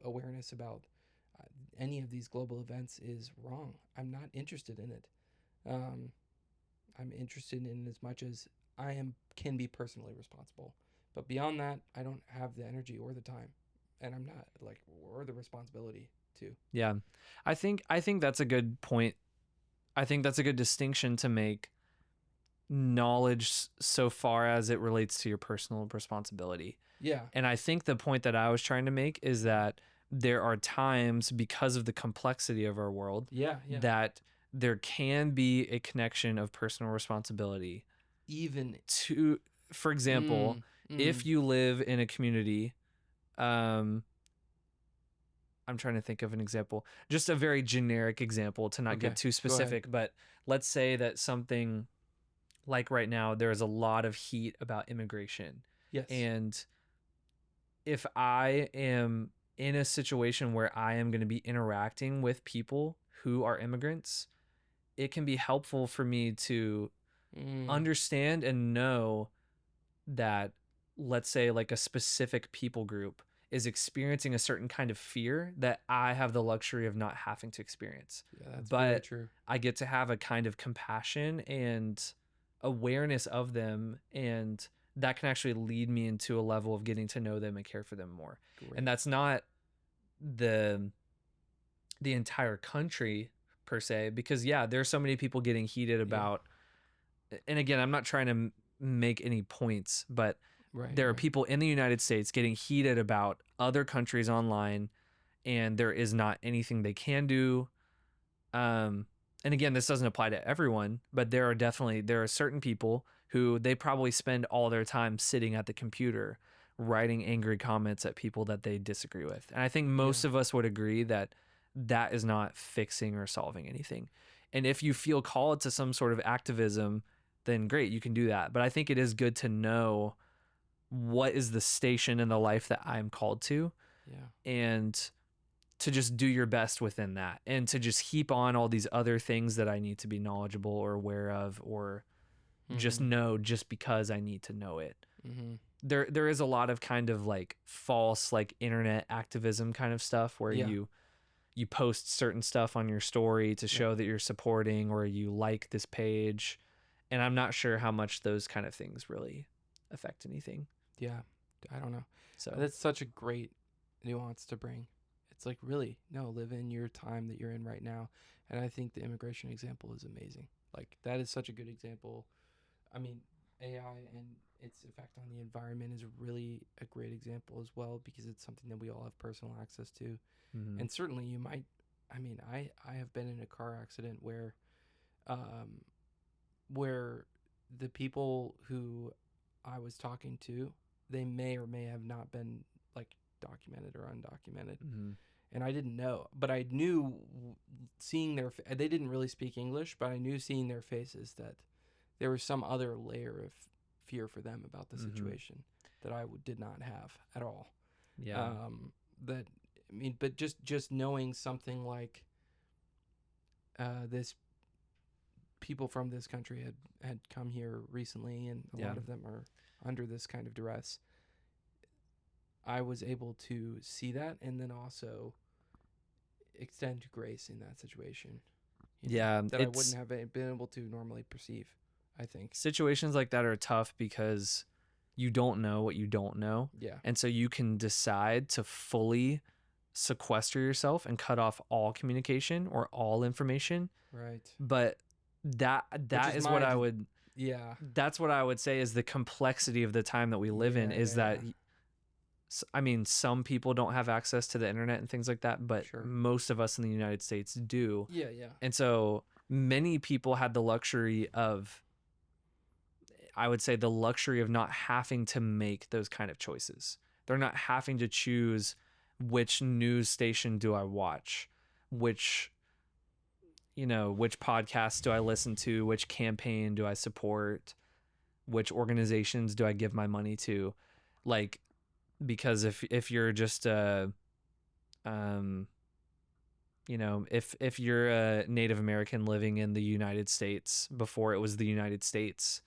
awareness about any of these global events is wrong. I'm not interested in it. I'm interested in as much as can be personally responsible. But beyond that, I don't have the energy or the time, and I'm not or the responsibility to. Yeah. I think that's a good point. I think that's a good distinction to make. Knowledge so far as it relates to your personal responsibility. Yeah. And I think the point that I was trying to make is that there are times, because of the complexity of our world, that there can be a connection of personal responsibility. Even to, for example, if you live in a community, I'm trying to think of an example, just a very generic example to not get too specific, but let's say that something like right now, there is a lot of heat about immigration. Yes. And if I am in a situation where I am going to be interacting with people who are immigrants, it can be helpful for me to understand and know that let's say like a specific people group is experiencing a certain kind of fear that I have the luxury of not having to experience. Yeah, that's very But true. I get to have a kind of compassion and awareness of them, and that can actually lead me into a level of getting to know them and care for them more. Great. And that's not the entire country per se, because yeah, there's so many people getting heated about, and again, I'm not trying to make any points, but Right. there are right. people in the United States getting heated about other countries online, and there is not anything they can do. And again, this doesn't apply to everyone, but there are certain people who they probably spend all their time sitting at the computer writing angry comments at people that they disagree with. And I think most Yeah. of us would agree that that is not fixing or solving anything. And if you feel called to some sort of activism, then great, you can do that. But I think it is good to know what is the station in the life that I'm called to, Yeah. and to just do your best within that, and to just heap on all these other things that I need to be knowledgeable or aware of, or just know just because I need to know it. Mm-hmm. There is a lot of kind of like false like internet activism kind of stuff where Yeah. you post certain stuff on your story to show that you're supporting, or you like this page, and I'm not sure how much those kind of things really affect anything. Yeah. I don't know. So That's such a great nuance to bring. It's like, really, no, live in your time that you're in right now. And I think the immigration example is amazing. Like, that is such a good example. I mean, AI and its effect on the environment is really a great example as well, because it's something that we all have personal access to. And certainly you might, I mean, I have been in a car accident um, where the people who I was talking to, they may or may have not been like documented or undocumented. And I didn't know, but I knew seeing they didn't really speak English, but I knew seeing their faces that there was some other layer of fear for them about the situation that I did not have at all. yeah. That, I mean, but just knowing something like this people from this country had come here recently, and a lot of them are under this kind of duress. I was able to see that, and then also extend grace in that situation. That I wouldn't have been able to normally perceive, I think. Situations like that are tough because you don't know what you don't know. Yeah. And so you can decide to fully sequester yourself and cut off all communication or all information. Right. But that is what I would that's what I would say is the complexity of the time that we live in, is that I mean, some people don't have access to the internet and things like that, but most of us in the United States do. Yeah. And so many people had the luxury of, I would say, the luxury of not having to make those kind of choices. They're not having to choose which news station do I watch, which podcasts do I listen to, which campaign do I support, which organizations do I give my money to. Like, because if you're just if you're a Native American living in the United States before it was the United States,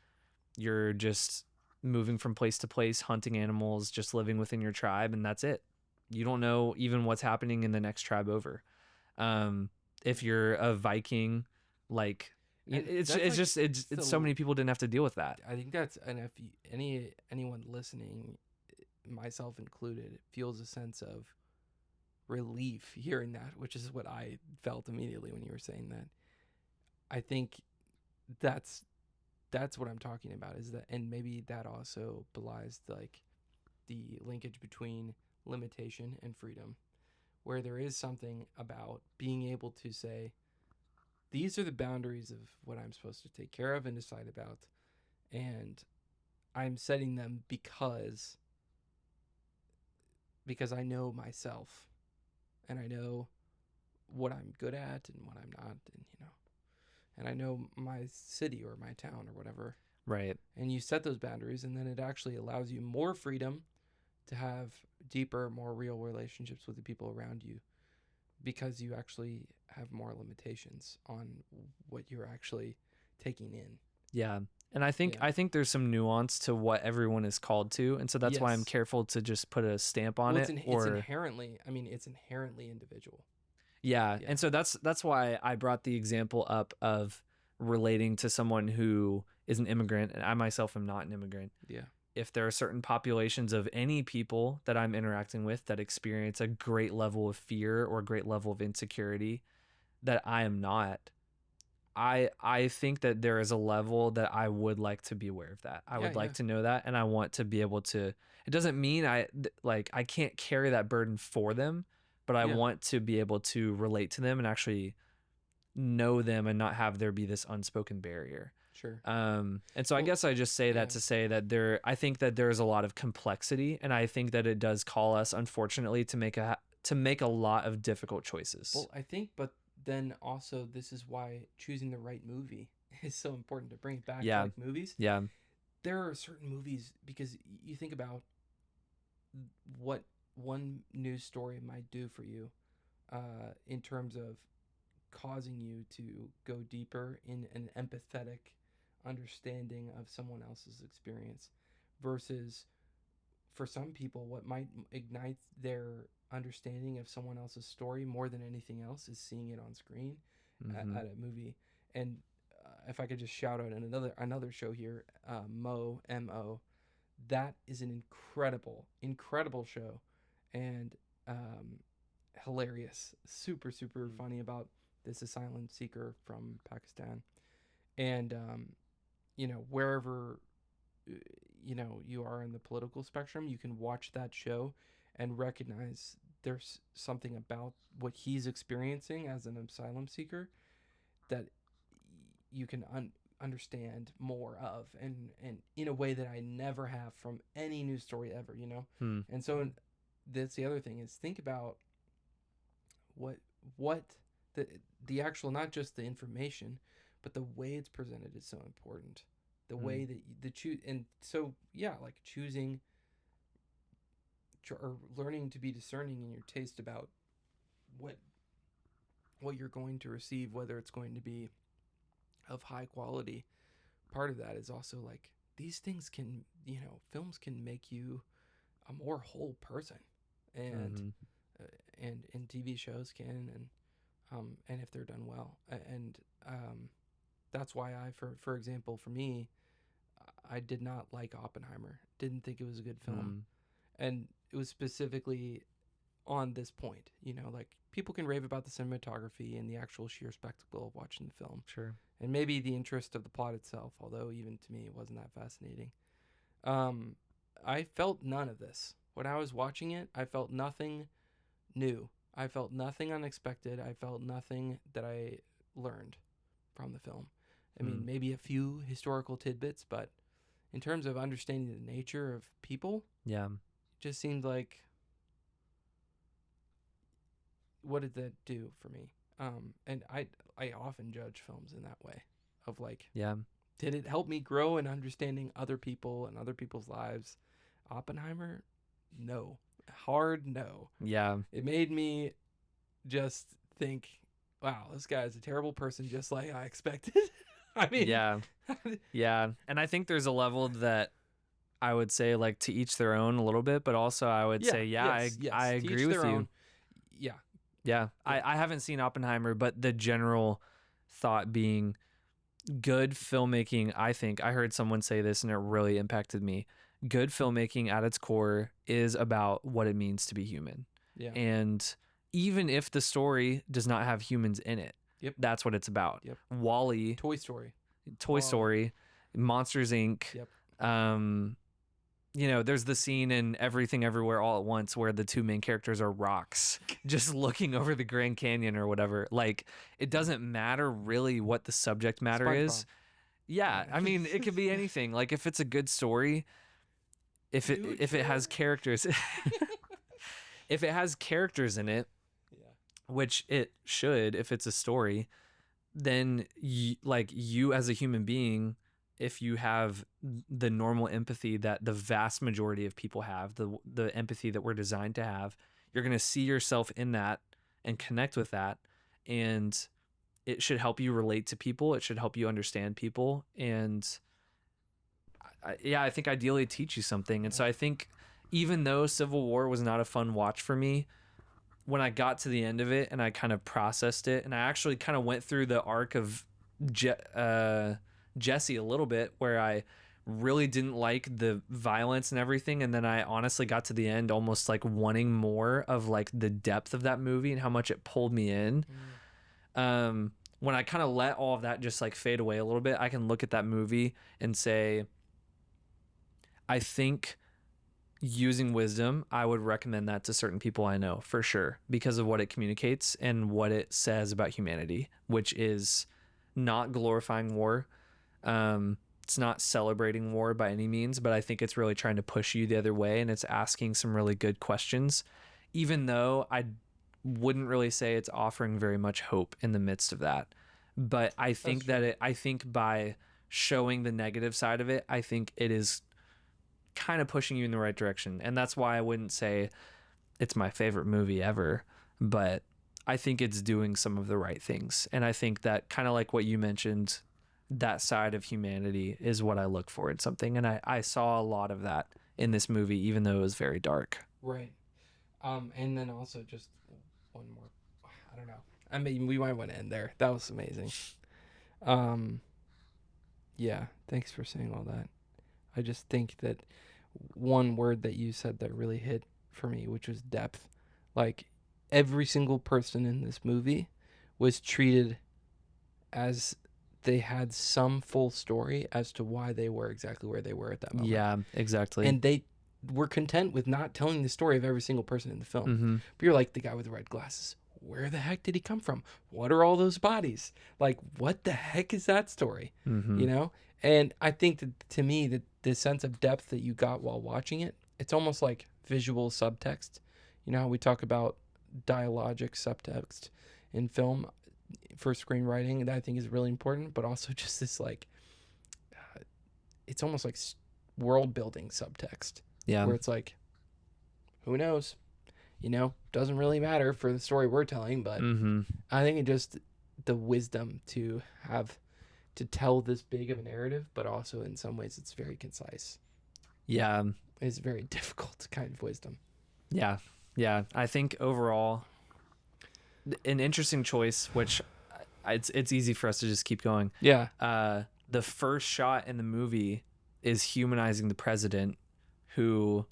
you're just moving from place to place, hunting animals, just living within your tribe, and that's it. You don't know even what's happening in the next tribe over. If you're a Viking, like, it's so many people didn't have to deal with that. I think that's, and if anyone listening, myself included, feels a sense of relief hearing that, which is what I felt immediately when you were saying that. I think that's what I'm talking about, is that, and maybe that also belies like the linkage between limitation and freedom, where there is something about being able to say, these are the boundaries of what I'm supposed to take care of and decide about, and I'm setting them because I know myself, and I know what I'm good at and what I'm not, and I know my city or my town or whatever. Right. And you set those boundaries, and then it actually allows you more freedom to have deeper, more real relationships with the people around you, because you actually have more limitations on what you're actually taking in. Yeah. And I think Yeah. I think there's some nuance to what everyone is called to, and so that's why I'm Yes. careful to just put a stamp on Well, it. it's Or inherently. I mean, it's inherently individual. yeah, Yeah. and so that's why I brought the example up of relating to someone who is an immigrant, and I myself am not an immigrant. Yeah. If there are certain populations of any people that I'm interacting with that experience a great level of fear or a great level of insecurity that I am not, I think that there is a level that I would like to be aware of that. I Yeah. would Yeah. like to know that, and I want to be able to. It doesn't mean I can't carry that burden for them, but I Yeah. want to be able to relate to them and actually know them and not have there be this unspoken barrier. Sure. And so I Well, guess I just say yeah. that to say that I think that there's a lot of complexity, and I think that it does call us, unfortunately, to make a lot of difficult choices. Well, I think, but then also this is why choosing the right movie is so important to bring it back to Yeah. like movies. Yeah. There are certain movies because you think about what one news story might do for you, in terms of causing you to go deeper in an empathetic understanding of someone else's experience, versus for some people what might ignite their understanding of someone else's story more than anything else is seeing it on screen Mhm. at a movie. And if I could just shout out another show here, Mo, that is an incredible show, and hilarious, super funny, about this asylum seeker from Pakistan. And wherever you are in the political spectrum, you can watch that show and recognize there's something about what he's experiencing as an asylum seeker that you can understand more of, and in a way that I never have from any news story ever. Hmm. And so that's the other thing, is think about what the actual, not just the information, but the way it's presented is so important. The way that the choose, and so yeah, like choosing or learning to be discerning in your taste about what you're going to receive, whether it's going to be of high quality. Part of that is also like these things can, films can make you a more whole person, and Mhm. and TV shows can, and if they're done well, and that's why for example, for me, I did not like Oppenheimer. Didn't think it was a good film, and it was specifically on this point. Like people can rave about the cinematography and the actual sheer spectacle of watching the film, Sure. and maybe the interest of the plot itself, although even to me it wasn't that fascinating. I felt none of this when I was watching it. I felt nothing new. I felt nothing unexpected. I felt nothing that I learned from the film. I mean, maybe a few historical tidbits, but in terms of understanding the nature of people, Yeah. it just seemed like, what did that do for me? And I often judge films in that way, of like, Yeah. did it help me grow in understanding other people and other people's lives? Oppenheimer, no. Hard no. Yeah. It made me just think, wow, this guy is a terrible person, just like I expected. I mean, Yeah. Yeah. And I think there's a level that I would say, like, to each their own a little bit, but also I would say, yes, I to agree each with their you. own. Yeah, Yeah. Yeah. I haven't seen Oppenheimer, but the general thought being good filmmaking, I think I heard someone say this and it really impacted me. Good filmmaking at its core is about what it means to be human. yeah, And even if the story does not have humans in it, Yep. that's what it's about. Yep. WALL-E, Toy Story. Toy WALL-E. Story, Monsters Inc. Yep. There's the scene in Everything Everywhere All at Once where the two main characters are rocks just looking over the Grand Canyon or whatever. Like, it doesn't matter really what the subject matter is. SpongeBob. Yeah, I mean, it could be anything. Like, if it's a good story, if it has characters, if it has characters in it, Yeah. which it should, if it's a story, then you as a human being, if you have the normal empathy that the vast majority of people have, the empathy that we're designed to have, you're going to see yourself in that and connect with that, and it should help you relate to people. It should help you understand people, and I think ideally teach you something. And so I think even though Civil War was not a fun watch for me, when I got to the end of it and I kind of processed it, and I actually kind of went through the arc of Jesse a little bit, where I really didn't like the violence and everything, and then I honestly got to the end almost like wanting more of like the depth of that movie and how much it pulled me in. When I kind of let all of that just like fade away a little bit, I can look at that movie and say, I think using wisdom, I would recommend that to certain people I know for sure, because of what it communicates and what it says about humanity, which is not glorifying war. It's not celebrating war by any means, but I think it's really trying to push you the other way, and it's asking some really good questions, even though I wouldn't really say it's offering very much hope in the midst of that. But I think I think by showing the negative side of it, I think it is kind of pushing you in the right direction. And that's why I wouldn't say it's my favorite movie ever, but I think it's doing some of the right things. And I think that, kind of like what you mentioned, that side of humanity is what I look for in something. And I saw a lot of that in this movie, even though it was very dark. Right. And then also just one more, I don't know. I mean, we might want to end there. That was amazing. Yeah, thanks for saying all that. I just think that one word that you said that really hit for me, which was depth. Like, every single person in this movie was treated as they had some full story as to why they were exactly where they were at that moment. Yeah, exactly. And they were content with not telling the story of every single person in the film. Mm-hmm. But you're like, the guy with the red glasses, where the heck did he come from? What are all those bodies? Like, what the heck is that story? Mm-hmm. You know? And I think that, to me, that the sense of depth that you got while watching it, it's almost like visual subtext. You know how we talk about dialogic subtext in film for screenwriting, that I think is really important, but also just this, like, it's almost like world building subtext. Yeah. Where it's like, who knows? You know, doesn't really matter for the story we're telling, but Mm-hmm. I think it just, the wisdom to have to tell this big of a narrative, but also in some ways it's very concise. Yeah. It's very difficult kind of wisdom. Yeah. Yeah. I think overall, an interesting choice, which it's easy for us to just keep going. Yeah. The first shot in the movie is humanizing the president, who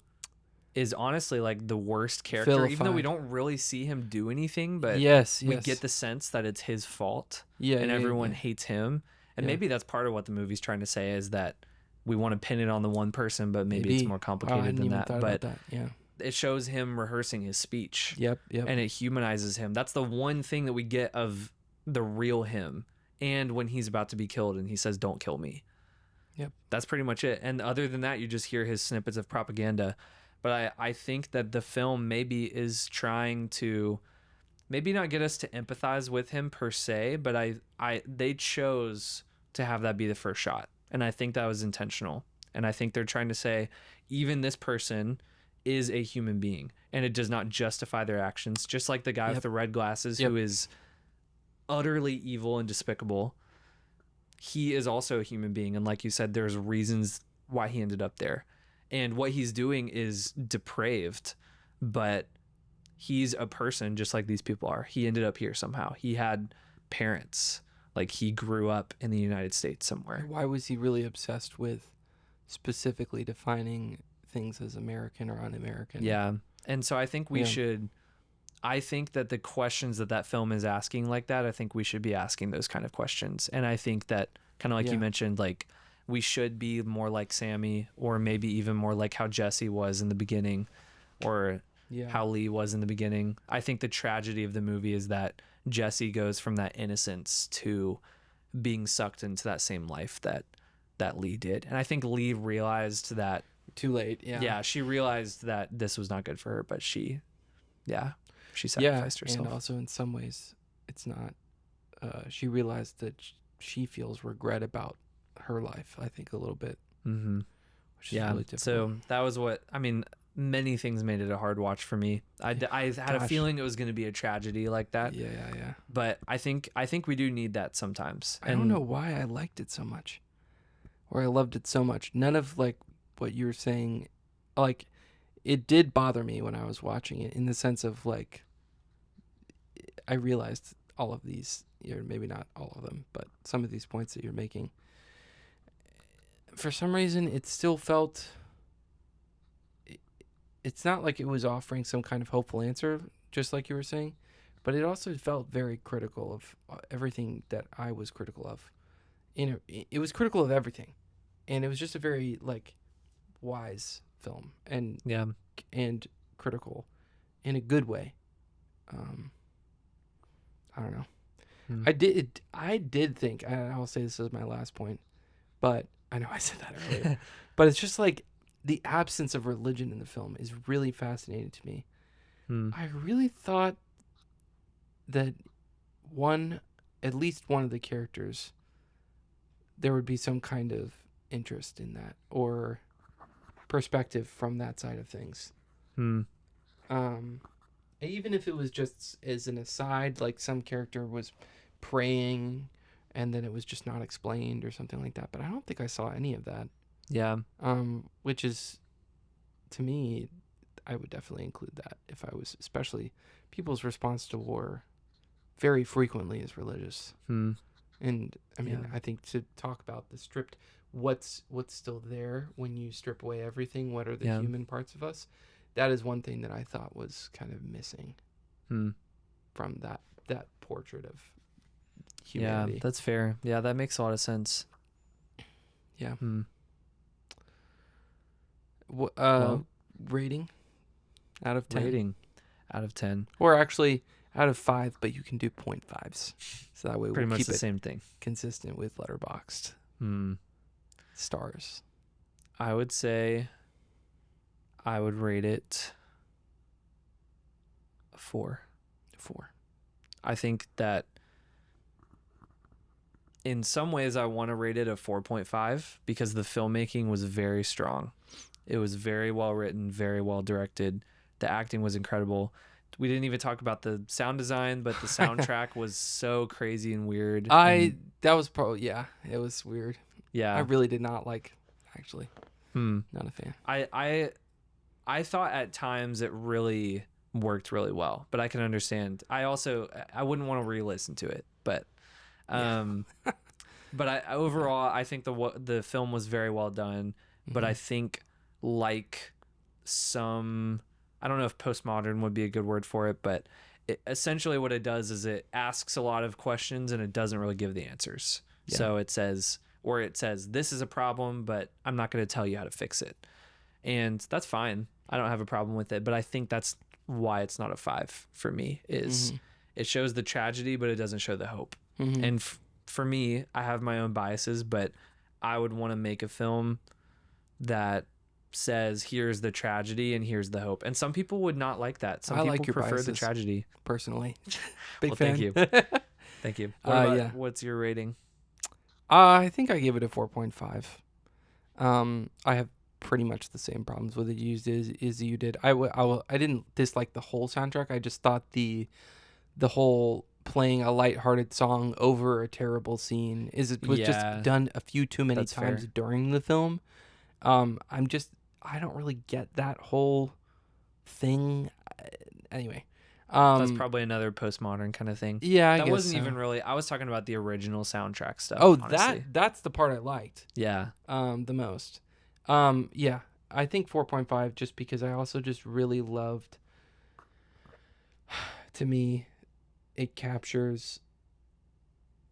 is honestly like the worst character, even though we don't really see him do anything, but we get the sense that it's his fault. Yeah. And everyone hates him. And maybe that's part of what the movie's trying to say, is that we want to pin it on the one person, but maybe it's more complicated than that. But yeah, it shows him rehearsing his speech. Yep. And it humanizes him. That's the one thing that we get of the real him. And when he's about to be killed and he says, "Don't kill me." Yep. That's pretty much it. And other than that, you just hear his snippets of propaganda. But I think that the film maybe is trying to maybe not get us to empathize with him per se, but they chose to have that be the first shot. And I think that was intentional. And I think they're trying to say, even this person is a human being, and it does not justify their actions. Just like the guy with the red glasses, who is utterly evil and despicable, he is also a human being. And like you said, there's reasons why he ended up there. And what he's doing is depraved, but he's a person just like these people are. He ended up here somehow. He had parents. Like, he grew up in the United States somewhere. Why was he really obsessed with specifically defining things as American or un-American? Yeah. And so I think we should, I think that the questions that film is asking like that, I think we should be asking those kind of questions. And I think that, kind of like you mentioned, like, we should be more like Sammy, or maybe even more like how Jesse was in the beginning, or how Lee was in the beginning. I think the tragedy of the movie is that Jesse goes from that innocence to being sucked into that same life that Lee did. And I think Lee realized that too late. Yeah, she realized that this was not good for her, but she sacrificed herself. And also in some ways it's not, she realized that she feels regret about her life, I think, a little bit. Mm-hmm. Which is really difficult. So that was many things made it a hard watch for me. I had a feeling it was going to be a tragedy like that. Yeah. But I think we do need that sometimes. I don't know why I liked it so much. or I loved it so much. None of like what you were saying, like it did bother me when I was watching it, in the sense of like I realized all of these, maybe not all of them, but some of these points that you're making. For some reason, it still felt. It's not like it was offering some kind of hopeful answer, just like you were saying, but it also felt very critical of everything that I was critical of. It was critical of everything, and it was just a very like wise film Yeah. and critical in a good way. I don't know. Hmm. I did think, and I'll say this as my last point, but I know I said that earlier, but it's just like the absence of religion in the film is really fascinating to me. Hmm. I really thought that at least one of the characters, there would be some kind of interest in that or perspective from that side of things. Hmm. Even if it was just as an aside, like some character was praying and then it was just not explained or something like that. But I don't think I saw any of that. Yeah. Which is, to me, I would definitely include that if I was, especially people's response to war very frequently is religious. Hmm. And I mean, Yeah. I think to talk about the stripped, what's still there when you strip away everything, what are the Yeah. human parts of us? That is one thing that I thought was kind of missing Hmm. from that portrait of Yeah, humanity. that's fair. Yeah, that makes a lot of sense. Yeah. Hmm. Well, rating out of 10. Rating out of 10. Or actually out of 5, but you can do 0.5s. So that way Pretty we'll much keep the it same thing. consistent with Letterboxd Hmm. stars. I would say I would rate it a 4. 4. I think that in some ways I want to rate it a 4.5 because the filmmaking was very strong. It was very well written, very well directed. The acting was incredible. We didn't even talk about the sound design, but the soundtrack was so crazy and weird. That was probably, yeah, it was weird. Yeah. I really did not like, actually. Hmm. Not a fan. I thought at times it really worked really well, but I can understand. I wouldn't want to re-listen to it, but but overall I think the film was very well done, but I think like some, I don't know if postmodern would be a good word for it, but essentially what it does is it asks a lot of questions and it doesn't really give the answers. Yeah. So it says this is a problem, but I'm not going to tell you how to fix it. And that's fine. I don't have a problem with it, but I think that's why it's not a 5 for me is it shows the tragedy, but it doesn't show the hope. And for me, I have my own biases, but I would want to make a film that says here's the tragedy and here's the hope. And some people would not like that. Some I people like your prefer the biases, tragedy. personally. Big Well, fan. thank you. Thank you. What's your rating? I think I gave it a 4.5. I have pretty much the same problems with it used as you did. I didn't dislike the whole soundtrack. I just thought the whole playing a lighthearted song over a terrible scene was just done a few too many times fair. during the film. I don't really get that whole thing. Anyway, That's probably another postmodern kind of thing. Yeah, I that guess wasn't so. even really. I was talking about the original soundtrack stuff. Oh, honestly. that's the part I liked. Yeah. The most. Yeah, I think 4.5 just because I also just really loved. To me, it captures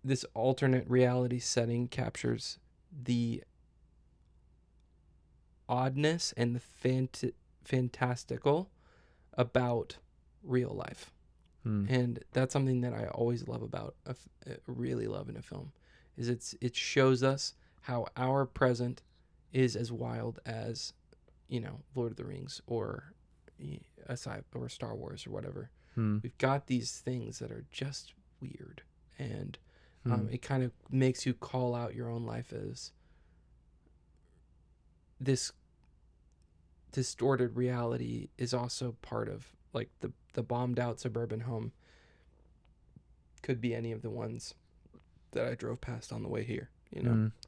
this alternate reality setting, captures the oddness and the fantastical about real life. And that's something that I always love about really love in a film is it shows us how our present is as wild as, Lord of the Rings or Star Wars or whatever. We've got these things that are just weird, and it kind of makes you call out your own life as this distorted reality is also part of like the bombed out suburban home. Could be any of the ones that I drove past on the way here,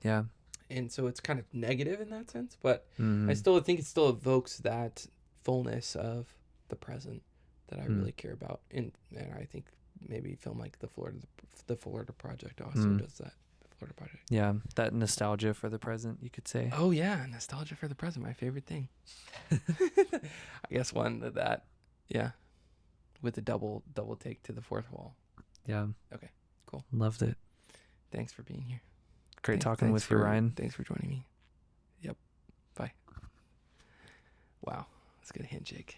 Yeah. and so it's kind of negative in that sense. But Mm-hmm. I still think it still evokes that fullness of the present that I Mm. really care about, and I think maybe a film like the Florida Project also does that. The Florida Project. Yeah, that nostalgia for the present, you could say. Oh yeah, nostalgia for the present, my favorite thing. I guess one that, yeah, with the double take to the fourth wall. Yeah. Okay, cool. Loved it. Thanks for being here. Great talking with you, Ryan. Thanks for joining me. Yep. Bye. Wow, let's get a handshake.